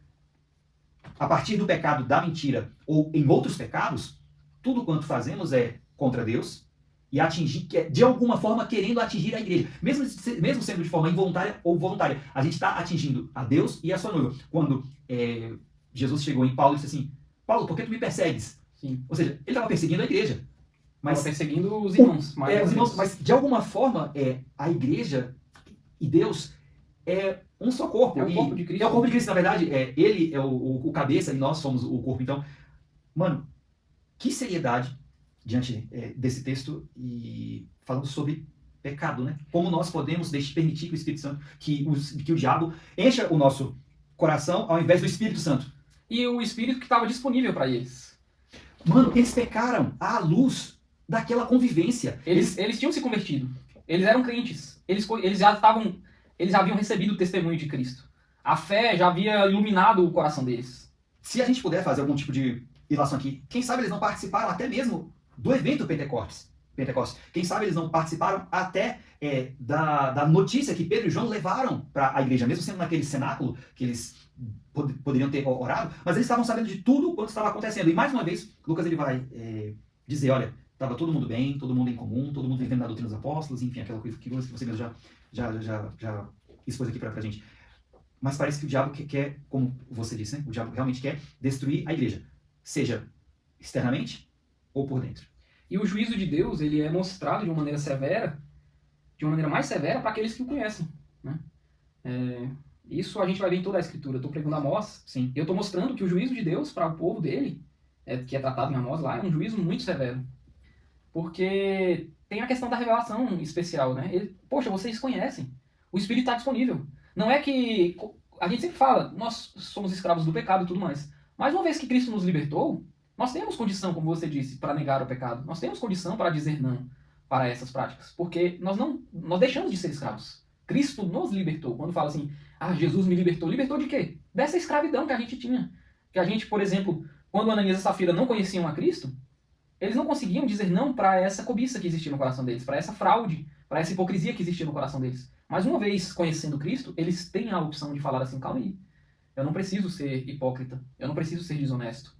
a partir do pecado da mentira ou em outros pecados, tudo quanto fazemos é contra Deus e atingir, de alguma forma querendo atingir a igreja, mesmo sendo de forma involuntária ou voluntária. A gente está atingindo a Deus e a sua noiva. Quando Jesus chegou em Paulo e disse assim, Paulo, por que tu me persegues? Sim. Ou seja, ele estava perseguindo a igreja. Mas perseguindo os irmãos. Os irmãos, mas de alguma forma, a igreja e Deus é um só corpo. É o corpo de Cristo. É o corpo de Cristo, na verdade. Ele é o cabeça e nós somos o corpo. Então, mano, que seriedade diante desse texto e falando sobre pecado, né? Como nós podemos permitir que o Espírito Santo, que o diabo encha o nosso coração ao invés do Espírito Santo. E o Espírito que estava disponível para eles. Mano, eles pecaram à luz daquela convivência. Eles tinham se convertido. Eles eram crentes. Eles já haviam recebido o testemunho de Cristo. A fé já havia iluminado o coração deles. Se a gente puder fazer algum tipo de ilação aqui, quem sabe eles não participaram até mesmo do evento Pentecostes. Quem sabe eles não participaram até da notícia que Pedro e João levaram para a igreja, mesmo sendo naquele cenáculo que eles poderiam ter orado, mas eles estavam sabendo de tudo quanto estava acontecendo. E mais uma vez, Lucas ele vai dizer, olha, estava todo mundo bem, todo mundo em comum, todo mundo vivendo na doutrina dos apóstolos, enfim, aquela coisa que você mesmo já expôs aqui pra gente. Mas parece que o diabo quer, como você disse, né? O diabo realmente quer destruir a igreja, seja externamente ou por dentro. E o juízo de Deus, ele é mostrado de uma maneira severa, de uma maneira mais severa para aqueles que o conhecem, né? Isso a gente vai ver em toda a Escritura. Eu estou pregando Amós, sim. Eu estou mostrando que o juízo de Deus para o povo dele, que é tratado em Amós lá, é um juízo muito severo. Porque tem a questão da revelação especial, né? Poxa, vocês conhecem. O Espírito está disponível. Não é que... A gente sempre fala, nós somos escravos do pecado e tudo mais. Mas uma vez que Cristo nos libertou, nós temos condição, como você disse, para negar o pecado. Nós temos condição para dizer não para essas práticas. Porque nós deixamos de ser escravos. Cristo nos libertou. Quando fala assim, Jesus me libertou. Libertou de quê? Dessa escravidão que a gente tinha. Que a gente, por exemplo, quando Ananias e Safira não conheciam a Cristo, eles não conseguiam dizer não para essa cobiça que existia no coração deles, para essa fraude, para essa hipocrisia que existia no coração deles. Mas uma vez conhecendo Cristo, eles têm a opção de falar assim, calma aí, eu não preciso ser hipócrita, eu não preciso ser desonesto.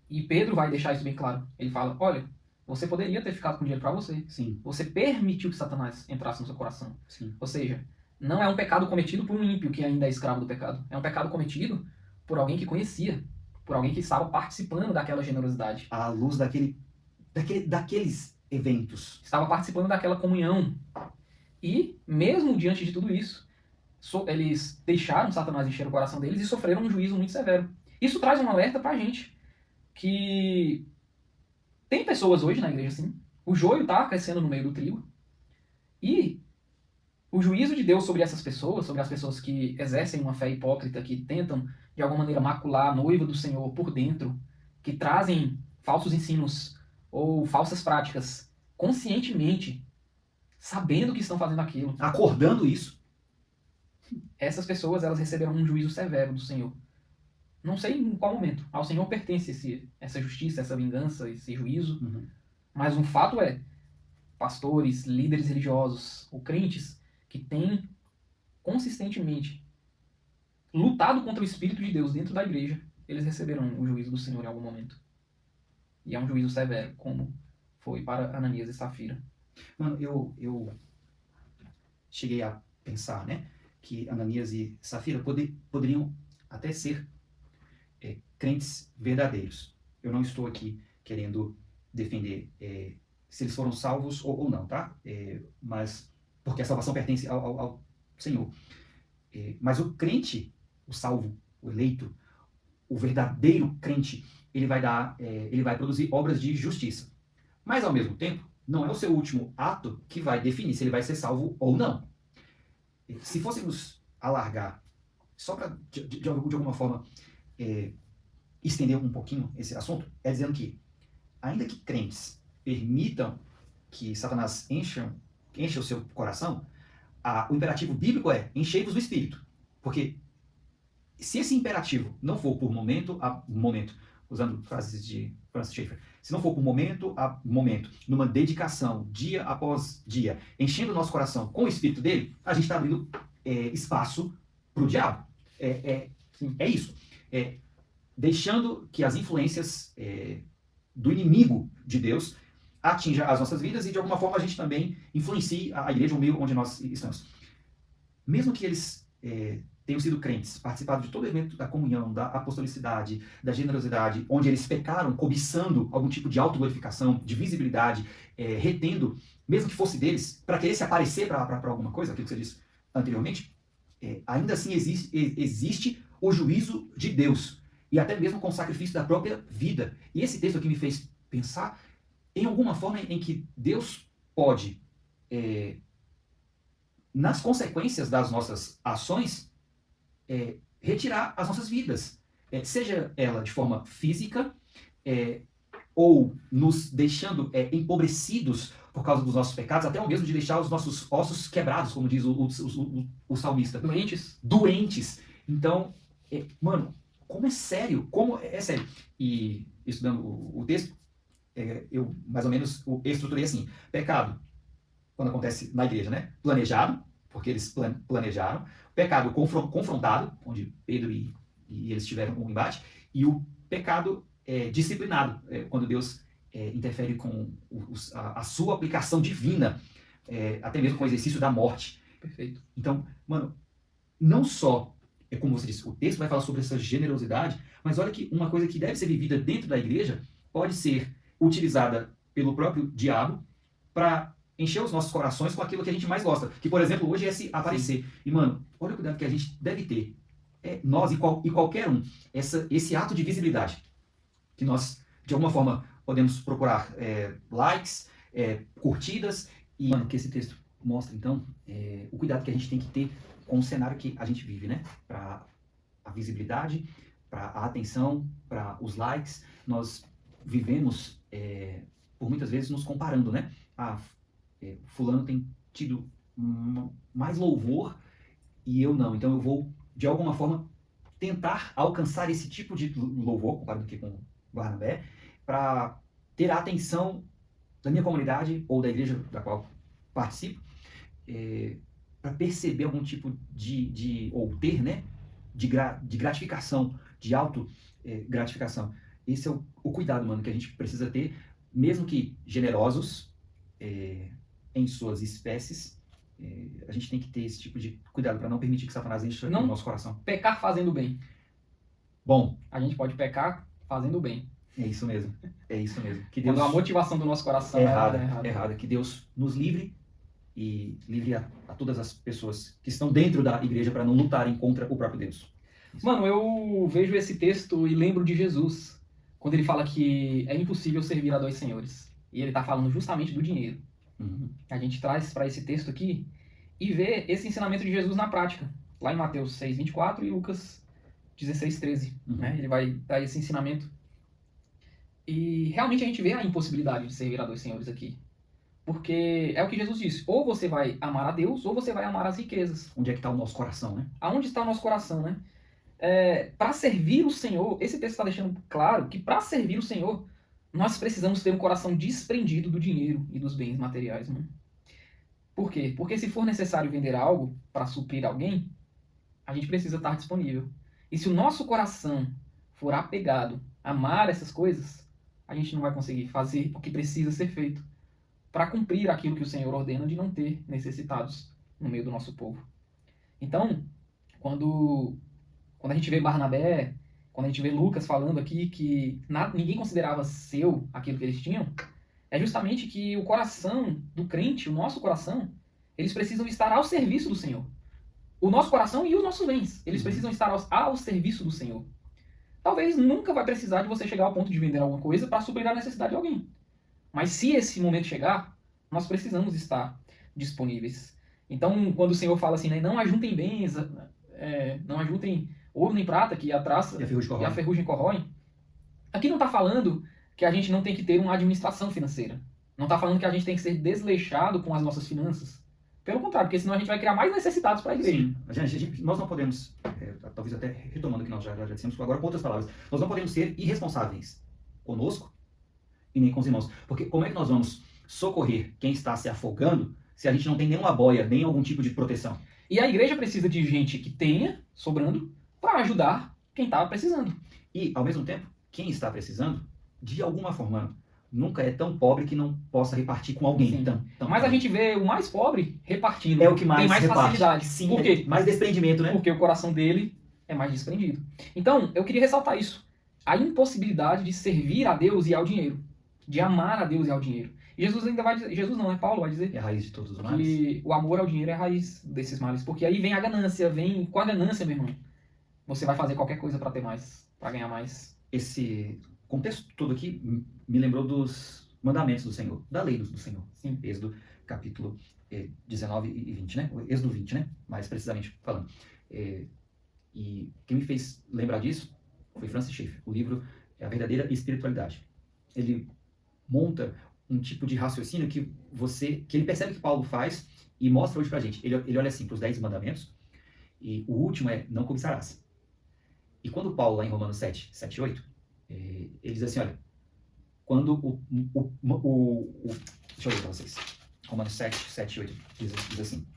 E Pedro vai deixar isso bem claro. Ele fala, olha, você poderia ter ficado com dinheiro para você. Sim. Você permitiu que Satanás entrasse no seu coração. Sim. Ou seja, não é um pecado cometido por um ímpio que ainda é escravo do pecado. É um pecado cometido por alguém que conhecia, por alguém que estava participando daquela generosidade. À luz daqueles eventos. Estava participando daquela comunhão. E, mesmo diante de tudo isso, eles deixaram Satanás encher o coração deles e sofreram um juízo muito severo. Isso traz um alerta pra gente, que tem pessoas hoje na igreja assim, o joio está crescendo no meio do trigo, e o juízo de Deus sobre essas pessoas, sobre as pessoas que exercem uma fé hipócrita, que tentam de alguma maneira macular a noiva do Senhor por dentro, que trazem falsos ensinos ou falsas práticas conscientemente, sabendo que estão fazendo aquilo. Acordando isso. Essas pessoas, elas receberão um juízo severo do Senhor. Não sei em qual momento. Ao Senhor pertence essa justiça, essa vingança, esse juízo. Uhum. Mas um fato é, pastores, líderes religiosos ou crentes que têm consistentemente lutado contra o Espírito de Deus dentro da igreja, eles receberão o juízo do Senhor em algum momento. E é um juízo severo, como foi para Ananias e Safira. Mano, eu cheguei a pensar, né, que Ananias e Safira poderiam até ser crentes verdadeiros. Eu não estou aqui querendo defender se eles foram salvos ou não, tá? Mas porque a salvação pertence ao Senhor. Mas o crente, o salvo, o eleito, o verdadeiro crente, ele vai produzir obras de justiça. Mas ao mesmo tempo, não é o seu último ato que vai definir se ele vai ser salvo ou não. Se fôssemos alargar, só para de alguma forma estender um pouquinho esse assunto, é dizendo que, ainda que crentes permitam que Satanás encha o seu coração, o imperativo bíblico é enchei-vos do Espírito. Porque se esse imperativo não for por momento a momento, usando frases de Francis Schaeffer, se não for por momento a momento, numa dedicação, dia após dia, enchendo o nosso coração com o Espírito dele, a gente está abrindo espaço para o diabo. É isso. Deixando que as influências do inimigo de Deus atinja as nossas vidas e, de alguma forma, a gente também influencie a igreja, o meio onde nós estamos. Mesmo que eles tenham sido crentes, participado de todo o evento da comunhão, da apostolicidade, da generosidade, onde eles pecaram cobiçando algum tipo de autoglorificação, de visibilidade, retendo, mesmo que fosse deles, para querer se aparecer para alguma coisa, aquilo que você disse anteriormente, ainda assim existe o juízo de Deus, e até mesmo com o sacrifício da própria vida. E esse texto aqui me fez pensar em alguma forma em que Deus pode, nas consequências das nossas ações, retirar as nossas vidas, seja ela de forma física, ou nos deixando empobrecidos por causa dos nossos pecados, até mesmo de deixar os nossos ossos quebrados, como diz o salmista. Doentes. Então, mano, como é sério, sério. E estudando o texto, eu mais ou menos estruturei assim: pecado, quando acontece na igreja, né? Planejado, porque eles planejaram. Pecado confrontado, onde Pedro e eles tiveram um embate. E o pecado disciplinado, quando Deus interfere com a sua aplicação divina, até mesmo com o exercício da morte. Perfeito. Então, mano, não só, como você disse, o texto vai falar sobre essa generosidade, mas olha que uma coisa que deve ser vivida dentro da igreja pode ser utilizada pelo próprio diabo para encher os nossos corações com aquilo que a gente mais gosta. Que, por exemplo, hoje é se aparecer. Sim. E, mano, olha o cuidado que a gente deve ter. Nós e qualquer um, esse ato de visibilidade. Que nós, de alguma forma, podemos procurar likes, curtidas. E, mano, que esse texto mostra, então, o cuidado que a gente tem que ter com o cenário que a gente vive, né? Para a visibilidade, para a atenção, para os likes. Nós vivemos, por muitas vezes, nos comparando, né? Fulano tem tido mais louvor e eu não. Então eu vou, de alguma forma, tentar alcançar esse tipo de louvor, comparado aqui com Barnabé, para ter a atenção da minha comunidade ou da igreja da qual participo, para perceber algum tipo ou ter, né, de gratificação, de auto-gratificação. Esse é o cuidado, mano, que a gente precisa ter, mesmo que generosos, em suas espécies, a gente tem que ter esse tipo de cuidado para não permitir que Satanás encha o nosso coração. Pecar fazendo bem. Bom. A gente pode pecar fazendo bem. É isso mesmo. Que Deus, quando a motivação do nosso coração é errada. Que Deus nos livre e livre a todas as pessoas que estão dentro da igreja para não lutarem contra o próprio Deus. Isso. Mano, eu vejo esse texto e lembro de Jesus, quando ele fala que é impossível servir a dois senhores. E ele está falando justamente do dinheiro. Uhum. A gente traz para esse texto aqui e vê esse ensinamento de Jesus na prática. Lá em Mateus 6:24 e Lucas 16:13. Uhum. Né? Ele vai dar esse ensinamento. E realmente a gente vê a impossibilidade de servir a dois senhores aqui. Porque é o que Jesus disse. Ou você vai amar a Deus, ou você vai amar as riquezas. Onde é que está o nosso coração, né? Aonde está o nosso coração, né? Para servir o Senhor, esse texto está deixando claro que para servir o Senhor, nós precisamos ter um coração desprendido do dinheiro e dos bens materiais, mano. Por quê? Porque se for necessário vender algo para suprir alguém, a gente precisa estar disponível. E se o nosso coração for apegado a amar essas coisas, a gente não vai conseguir fazer o que precisa ser feito para cumprir aquilo que o Senhor ordena de não ter necessitados no meio do nosso povo. Então, quando a gente vê Barnabé, quando a gente vê Lucas falando aqui que ninguém considerava seu aquilo que eles tinham, é justamente que o coração do crente, o nosso coração, eles precisam estar ao serviço do Senhor. O nosso coração e os nossos bens, eles precisam estar ao serviço do Senhor. Talvez nunca vai precisar de você chegar ao ponto de vender alguma coisa para suprir a necessidade de alguém. Mas se esse momento chegar, nós precisamos estar disponíveis. Então, quando o Senhor fala assim, né, não ajuntem bens, não ajuntem ouro nem prata, que a traça e a ferrugem corroem, aqui não está falando que a gente não tem que ter uma administração financeira. Não está falando que a gente tem que ser desleixado com as nossas finanças. Pelo contrário, porque senão a gente vai criar mais necessitados para a igreja. Sim. Nós não podemos, talvez até retomando o que nós já dissemos, agora com outras palavras, nós não podemos ser irresponsáveis conosco e nem com os irmãos. Porque como é que nós vamos socorrer quem está se afogando se a gente não tem nenhuma boia, nem algum tipo de proteção? E a igreja precisa de gente que tenha, sobrando, para ajudar quem está precisando. E, ao mesmo tempo, quem está precisando, de alguma forma, nunca é tão pobre que não possa repartir com alguém. Sim. Então, Mas a gente vê o mais pobre repartindo. é o que mais tem mais reparte. facilidade. Sim, Por quê? mais desprendimento, né? Porque o coração dele é mais desprendido. Então, eu queria ressaltar isso. A impossibilidade de servir a Deus e ao dinheiro. De amar a Deus e ao dinheiro. E Jesus ainda vai dizer, Jesus não, é Paulo vai dizer É a raiz de todos os males. que o amor ao dinheiro é a raiz desses males. Porque aí vem a ganância, vem com a ganância, meu irmão. Você vai fazer qualquer coisa para ter mais, para ganhar mais. Esse contexto todo aqui me lembrou dos mandamentos do Senhor, da lei do Senhor. Sim. Êxodo capítulo 19 e 20, né? Êxodo 20, né? Mais precisamente falando. E quem me fez lembrar disso foi Francis Schaeffer. O livro é A Verdadeira Espiritualidade. Ele monta um tipo de raciocínio que ele percebe que Paulo faz e mostra hoje pra gente. Ele olha assim para os 10 mandamentos e o último é não cobiçarás. E quando Paulo, lá em Romanos 7, 7 e 8, ele diz assim, olha, quando deixa eu ler para vocês. Romanos 7, 7 e 8 diz assim,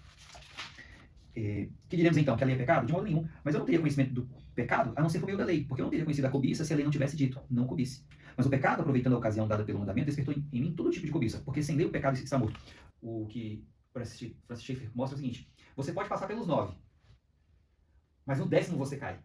que diremos então, que a lei é pecado? De modo nenhum, mas eu não teria conhecimento do pecado a não ser por meio da lei, porque eu não teria conhecido a cobiça se a lei não tivesse dito, não cobice. Mas o pecado, aproveitando a ocasião dada pelo mandamento, despertou em mim todo tipo de cobiça, porque sem lei o pecado está morto. O que Francis Schaeffer mostra é o seguinte, você pode passar pelos 9, mas no 10º você cai.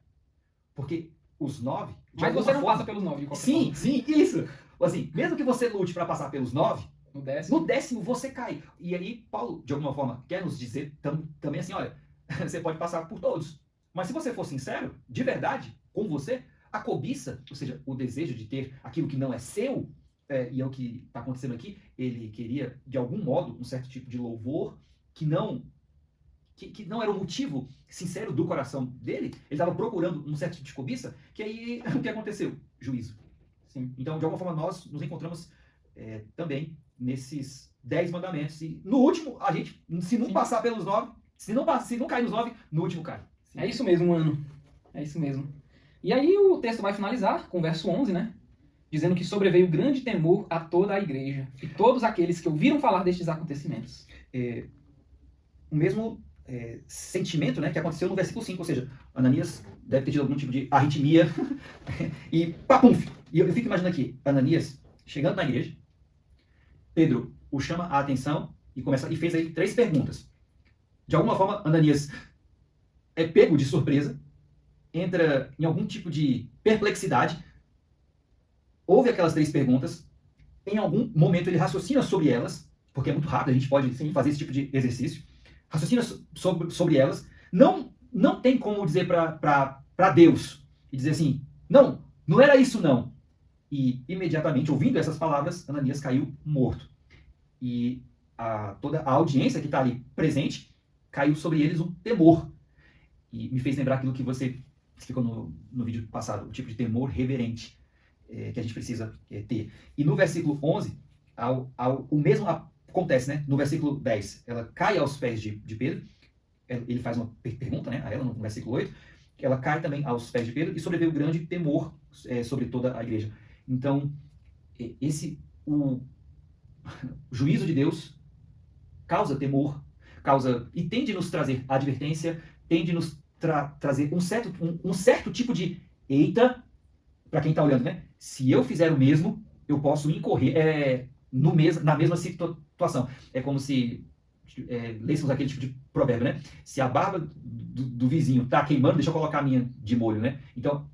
Porque os 9... Mas você não passa pelos 9 de qualquer Sim, forma. sim, isso. Assim, mesmo que você lute para passar pelos 9, No 10º. no 10º você cai. E aí, Paulo, de alguma forma, quer nos dizer também assim, olha, você pode passar por todos. Mas se você for sincero, de verdade, com você, a cobiça, ou seja, o desejo de ter aquilo que não é seu, e é o que está acontecendo aqui, ele queria, de algum modo, um certo tipo de louvor que não era o motivo sincero do coração dele. Ele estava procurando um certo tipo de cobiça, que aí, o que aconteceu? Juízo. Sim. Então, de alguma forma, nós nos encontramos também nesses 10 mandamentos. E no último, a gente, se não Sim. passar pelos 9, se não cair nos 9, no último cai. É isso mesmo, mano. É isso mesmo. E aí o texto vai finalizar com o verso 11, né? Dizendo que sobreveio grande temor a toda a igreja e todos aqueles que ouviram falar destes acontecimentos. O mesmo sentimento, né, que aconteceu no versículo 5, ou seja, Ananias deve ter tido algum tipo de arritmia e papum! E eu fico imaginando aqui, Ananias chegando na igreja, Pedro o chama a atenção e fez aí 3 perguntas. De alguma forma, Ananias é pego de surpresa, entra em algum tipo de perplexidade, ouve aquelas 3 perguntas, em algum momento ele raciocina sobre elas, porque é muito rápido, a gente pode fazer esse tipo de exercício, raciocina sobre elas, não tem como dizer para Deus e dizer assim, não era isso não. E imediatamente, ouvindo essas palavras, Ananias caiu morto. E toda a audiência que está ali presente, caiu sobre eles um temor. E me fez lembrar aquilo que você explicou no vídeo passado, o tipo de temor reverente que a gente precisa ter. E no versículo 11, o mesmo acontece, né? No versículo 10, ela cai aos pés de Pedro, ele faz uma pergunta, né, a ela, no versículo 8, ela cai também aos pés de Pedro e sobreveio grande temor sobre toda a igreja. Então, o juízo de Deus causa temor, e tem de nos trazer advertência, tem de nos trazer um certo tipo de eita, para quem está olhando, né? Se eu fizer o mesmo, eu posso incorrer na mesma situação. É como se lêssemos aquele tipo de provérbio, né? Se a barba do vizinho está queimando, deixa eu colocar a minha de molho, né? Então,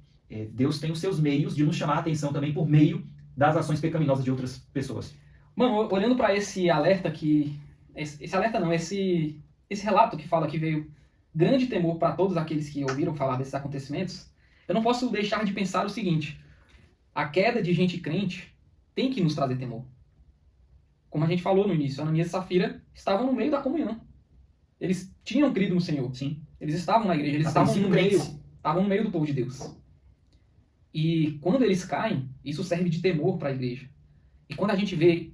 Deus tem os seus meios de nos chamar a atenção também por meio das ações pecaminosas de outras pessoas. Mano, olhando para esse alerta esse alerta não, esse relato que fala que veio grande temor para todos aqueles que ouviram falar desses acontecimentos, eu não posso deixar de pensar o seguinte: a queda de gente crente tem que nos trazer temor. Como a gente falou no início, Ananias e Safira estavam no meio da comunhão. Eles tinham crido no Senhor. Sim. Eles estavam na igreja, eles estavam no meio do povo de Deus. E quando eles caem, isso serve de temor para a igreja. E quando a gente vê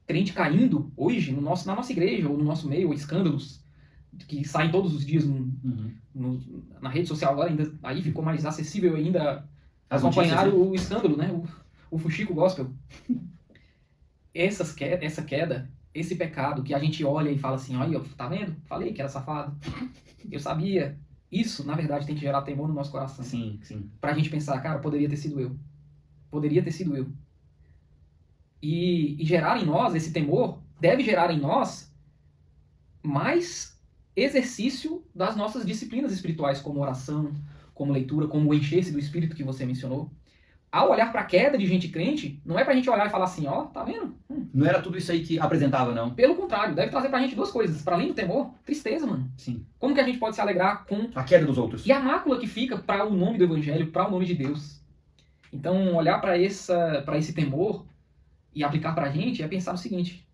crente caindo hoje na nossa igreja ou no nosso meio, ou escândalos que saem todos os dias na rede social agora, aí ficou mais acessível ainda acompanhar o escândalo, né? O fuxico gospel. Essa queda, esse pecado que a gente olha e fala assim, olha, tá vendo? Falei que era safado. Eu sabia. Isso, na verdade, tem que gerar temor no nosso coração. Sim, sim. Pra gente pensar, cara, poderia ter sido eu. Poderia ter sido eu. E gerar em nós, esse temor, deve gerar em nós mais exercício das nossas disciplinas espirituais, como oração, como leitura, como o encher-se do Espírito que você mencionou. Ao olhar para a queda de gente crente, não é pra gente olhar e falar assim, ó, tá vendo? Não era tudo isso aí que apresentava, não? Pelo contrário, deve trazer pra gente duas coisas. Para além do temor, tristeza, mano. Sim. Como que a gente pode se alegrar com... A queda dos outros. E a mácula que fica para o nome do Evangelho, para o nome de Deus. Então, olhar para esse temor e aplicar pra gente é pensar no seguinte: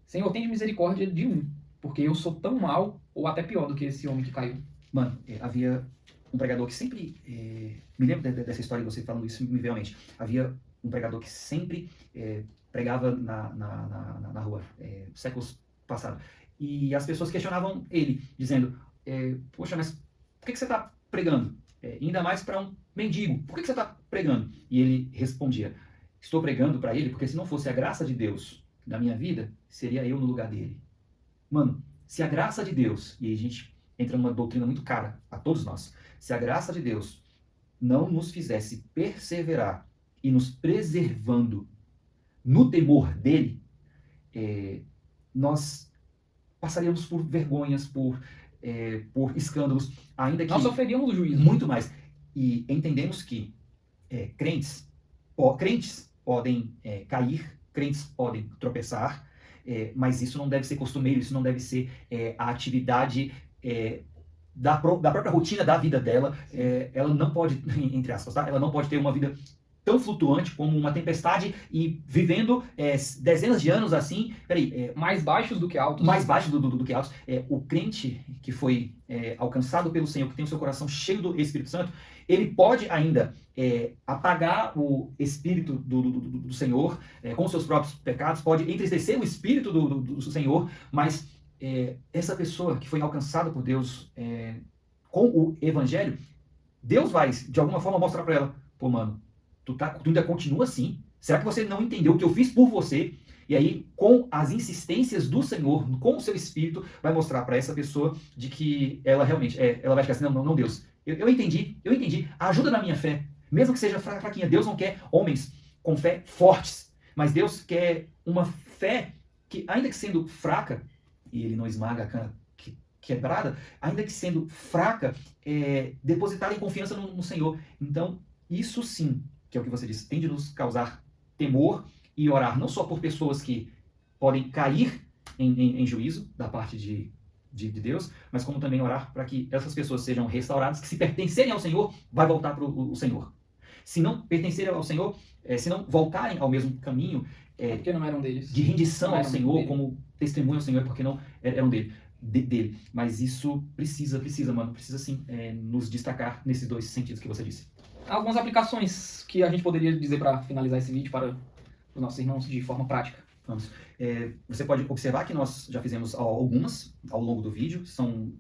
Senhor, tem misericórdia de mim, porque eu sou tão mal, ou até pior do que esse homem que caiu. Mano, havia um pregador que sempre... me lembro dessa história de você falando isso, me veio à mente. Havia um pregador que sempre pregava na rua, séculos passados. E as pessoas questionavam ele, dizendo, poxa, mas por que você está pregando? Ainda mais para um mendigo. Por que você está pregando? E ele respondia, estou pregando para ele porque se não fosse a graça de Deus na minha vida, seria eu no lugar dele. Mano, se a graça de Deus, e a gente entra numa doutrina muito cara a todos nós, se a graça de Deus não nos fizesse perseverar e nos preservando no temor dele, nós passaríamos por vergonhas, por escândalos, ainda que... Nós sofreríamos o juízo. Muito mais. E entendemos que crentes podem cair, crentes podem tropeçar, mas isso não deve ser costumeiro, isso não deve ser a atividade da própria rotina da vida dela. Ela não pode, entre aspas, tá? Ela não pode ter uma vida tão flutuante como uma tempestade e vivendo dezenas de anos assim. Mais baixos do que altos. Mais baixos do que altos. O crente que foi alcançado pelo Senhor, que tem o seu coração cheio do Espírito Santo, ele pode ainda apagar o Espírito do Senhor com seus próprios pecados, pode entristecer o Espírito do Senhor, mas essa pessoa que foi alcançada por Deus com o Evangelho, Deus vai, de alguma forma, mostrar para ela, pô, mano, tu ainda continua assim? Será que você não entendeu o que eu fiz por você? E aí, com as insistências do Senhor, com o seu Espírito, vai mostrar para essa pessoa de que ela realmente, ela vai ficar assim, não, Deus, eu entendi, ajuda na minha fé, mesmo que seja fraquinha. Deus não quer homens com fé fortes, mas Deus quer uma fé que, ainda que sendo fraca, e ele não esmaga a cana quebrada, ainda que sendo fraca, depositada em confiança no Senhor. Então, isso sim, que é o que você disse, tem de nos causar temor e orar não só por pessoas que podem cair em juízo da parte de Deus, mas como também orar para que essas pessoas sejam restauradas, que se pertencerem ao Senhor, vai voltar para o Senhor. Se não pertencerem ao Senhor, se não voltarem ao mesmo caminho, porque não eram deles. De rendição ao Senhor, dele. como testemunho ao Senhor, porque não eram dele. Mas isso precisa, mano, precisa sim nos destacar nesses dois sentidos que você disse. Algumas aplicações que a gente poderia dizer para finalizar esse vídeo para os nossos irmãos de forma prática. Vamos. Você pode observar que nós já fizemos algumas ao longo do vídeo, são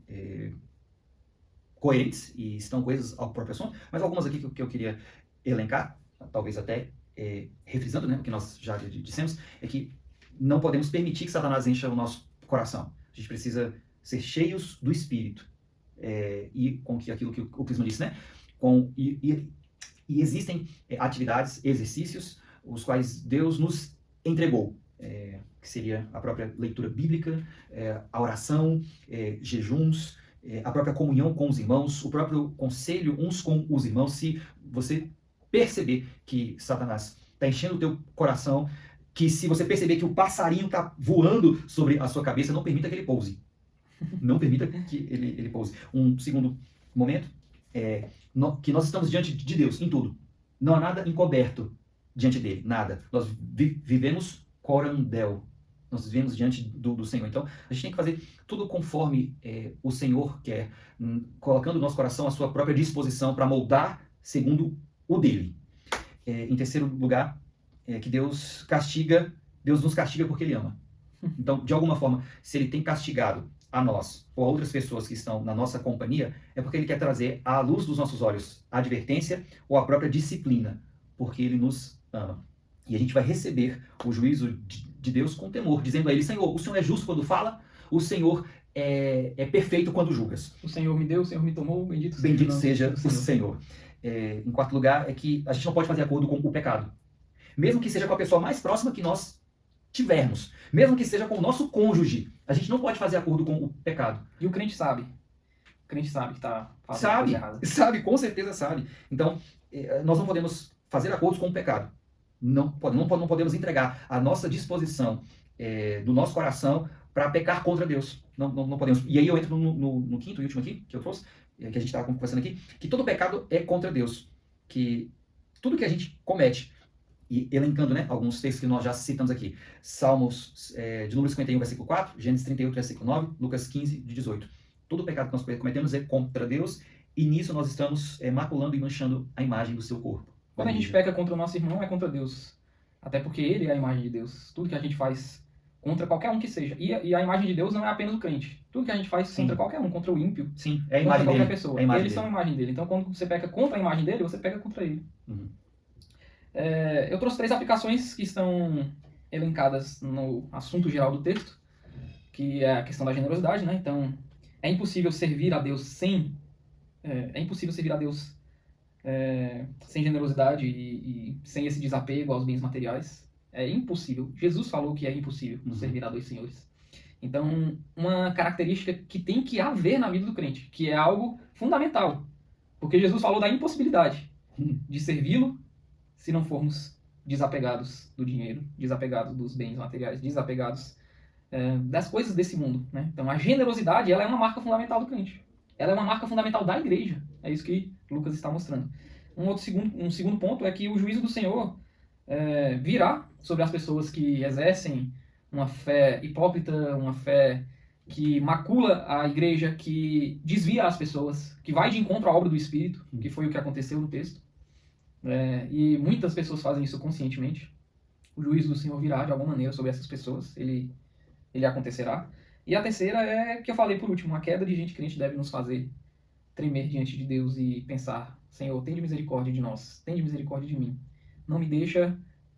coerentes e estão coisas ao próprio assunto, mas algumas aqui que eu queria elencar, talvez até refrisando, né, o que nós já dissemos, é que não podemos permitir que Satanás encha o nosso coração. A gente precisa ser cheios do Espírito. E com aquilo que o Clisman disse, né? E existem atividades, exercícios, os quais Deus nos entregou, que seria a própria leitura bíblica, a oração, jejuns, a própria comunhão com os irmãos, o próprio conselho uns com os irmãos. Se você perceber que Satanás está enchendo o teu coração, que se você perceber que o passarinho está voando sobre a sua cabeça, não permita que ele pouse. Não permita que ele pouse. Um segundo momento que nós estamos diante de Deus em tudo. Não há nada encoberto diante dele, nada. Nós vivemos corandel. Nós vivemos diante do Senhor. Então, a gente tem que fazer tudo conforme o Senhor quer, colocando no nosso coração a sua própria disposição para moldar segundo o dele. Em terceiro lugar, que Deus nos castiga porque Ele ama. Então, de alguma forma, se Ele tem castigado a nós ou a outras pessoas que estão na nossa companhia, é porque Ele quer trazer à luz dos nossos olhos a advertência ou a própria disciplina, porque Ele nos ama. E a gente vai receber o juízo de Deus com temor, dizendo a Ele, Senhor, o Senhor é justo quando fala, o Senhor é perfeito quando julgas. O Senhor me deu, o Senhor me tomou, bendito seja o Senhor. Em quarto lugar, é que a gente não pode fazer acordo com o pecado. mesmo que seja com a pessoa mais próxima que nós tivermos, mesmo que seja com o nosso cônjuge. A gente não pode fazer acordo com o pecado. E o crente sabe. O crente sabe que está fazendo Sabe, coisa errada. sabe, com certeza sabe. Então, nós não podemos fazer acordos com o pecado. Não podemos entregar a nossa disposição do nosso coração para pecar contra Deus. Não podemos. E aí eu entro no quinto e último aqui, que eu trouxe, que a gente está conversando aqui, que todo pecado é contra Deus. Que tudo que a gente comete, e elencando, né, alguns textos que nós já citamos aqui, Salmos de número 51, versículo 4, Gênesis 38, versículo 9, Lucas 15, de 18. Todo pecado que nós cometemos é contra Deus, e nisso nós estamos maculando e manchando a imagem do seu corpo. Quando a gente peca contra o nosso irmão, é contra Deus. Até porque ele é a imagem de Deus. Tudo que a gente faz contra qualquer um que seja. E a imagem de Deus não é apenas o crente. Tudo que a gente faz Sim. contra qualquer um, contra o ímpio, Sim, é a contra imagem qualquer dele. pessoa. É a imagem Eles dele. são a imagem dele. Então, quando você peca contra a imagem dele, você peca contra ele. Uhum. Eu trouxe 3 aplicações que estão elencadas no assunto geral do texto, que é a questão da generosidade, né? Então, é impossível servir a Deus sem generosidade e sem esse desapego aos bens materiais. É impossível. Jesus falou que é impossível servir a 2 senhores. Então, uma característica que tem que haver na vida do crente, que é algo fundamental. Porque Jesus falou da impossibilidade de servi-lo se não formos desapegados do dinheiro, desapegados dos bens materiais, desapegados das coisas desse mundo, né? Então, a generosidade, ela é uma marca fundamental do crente. Ela é uma marca fundamental da igreja. É isso que Lucas está mostrando. Um segundo ponto é que o juízo do Senhor virá sobre as pessoas que exercem uma fé hipócrita, uma fé que macula a igreja, que desvia as pessoas, que vai de encontro à obra do Espírito, que foi o que aconteceu no texto. E muitas pessoas fazem isso conscientemente. O juízo do Senhor virá de alguma maneira sobre essas pessoas. Ele acontecerá. E a terceira é que eu falei por último, a queda de gente crente deve nos fazer tremer diante de Deus e pensar: Senhor, tende misericórdia de nós, tende misericórdia de mim. Não me deixa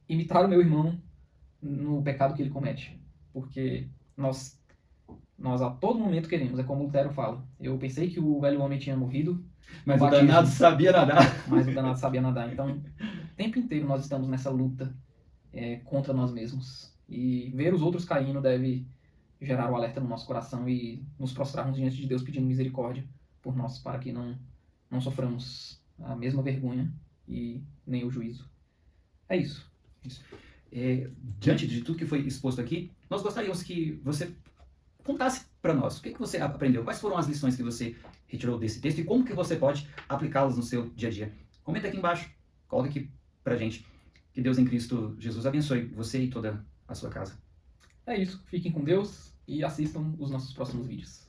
imitar o meu irmão no pecado que ele comete. Porque nós a todo momento queremos, é como Lutero fala. Eu pensei que o velho homem tinha morrido, Mas o batismo, danado sabia nadar. mas o danado sabia nadar. Então, o tempo inteiro nós estamos nessa luta contra nós mesmos. E ver os outros caindo deve gerar o alerta no nosso coração e nos prostrarmos diante de Deus pedindo misericórdia por nós, para que não soframos a mesma vergonha e nem o juízo. É isso. Diante de tudo que foi exposto aqui, nós gostaríamos que você contasse para nós o que você aprendeu, quais foram as lições que você retirou desse texto e como que você pode aplicá-las no seu dia a dia. Comenta aqui embaixo, coloca aqui pra gente. Que Deus em Cristo Jesus abençoe você e toda a sua casa. É isso. Fiquem com Deus e assistam os nossos próximos vídeos.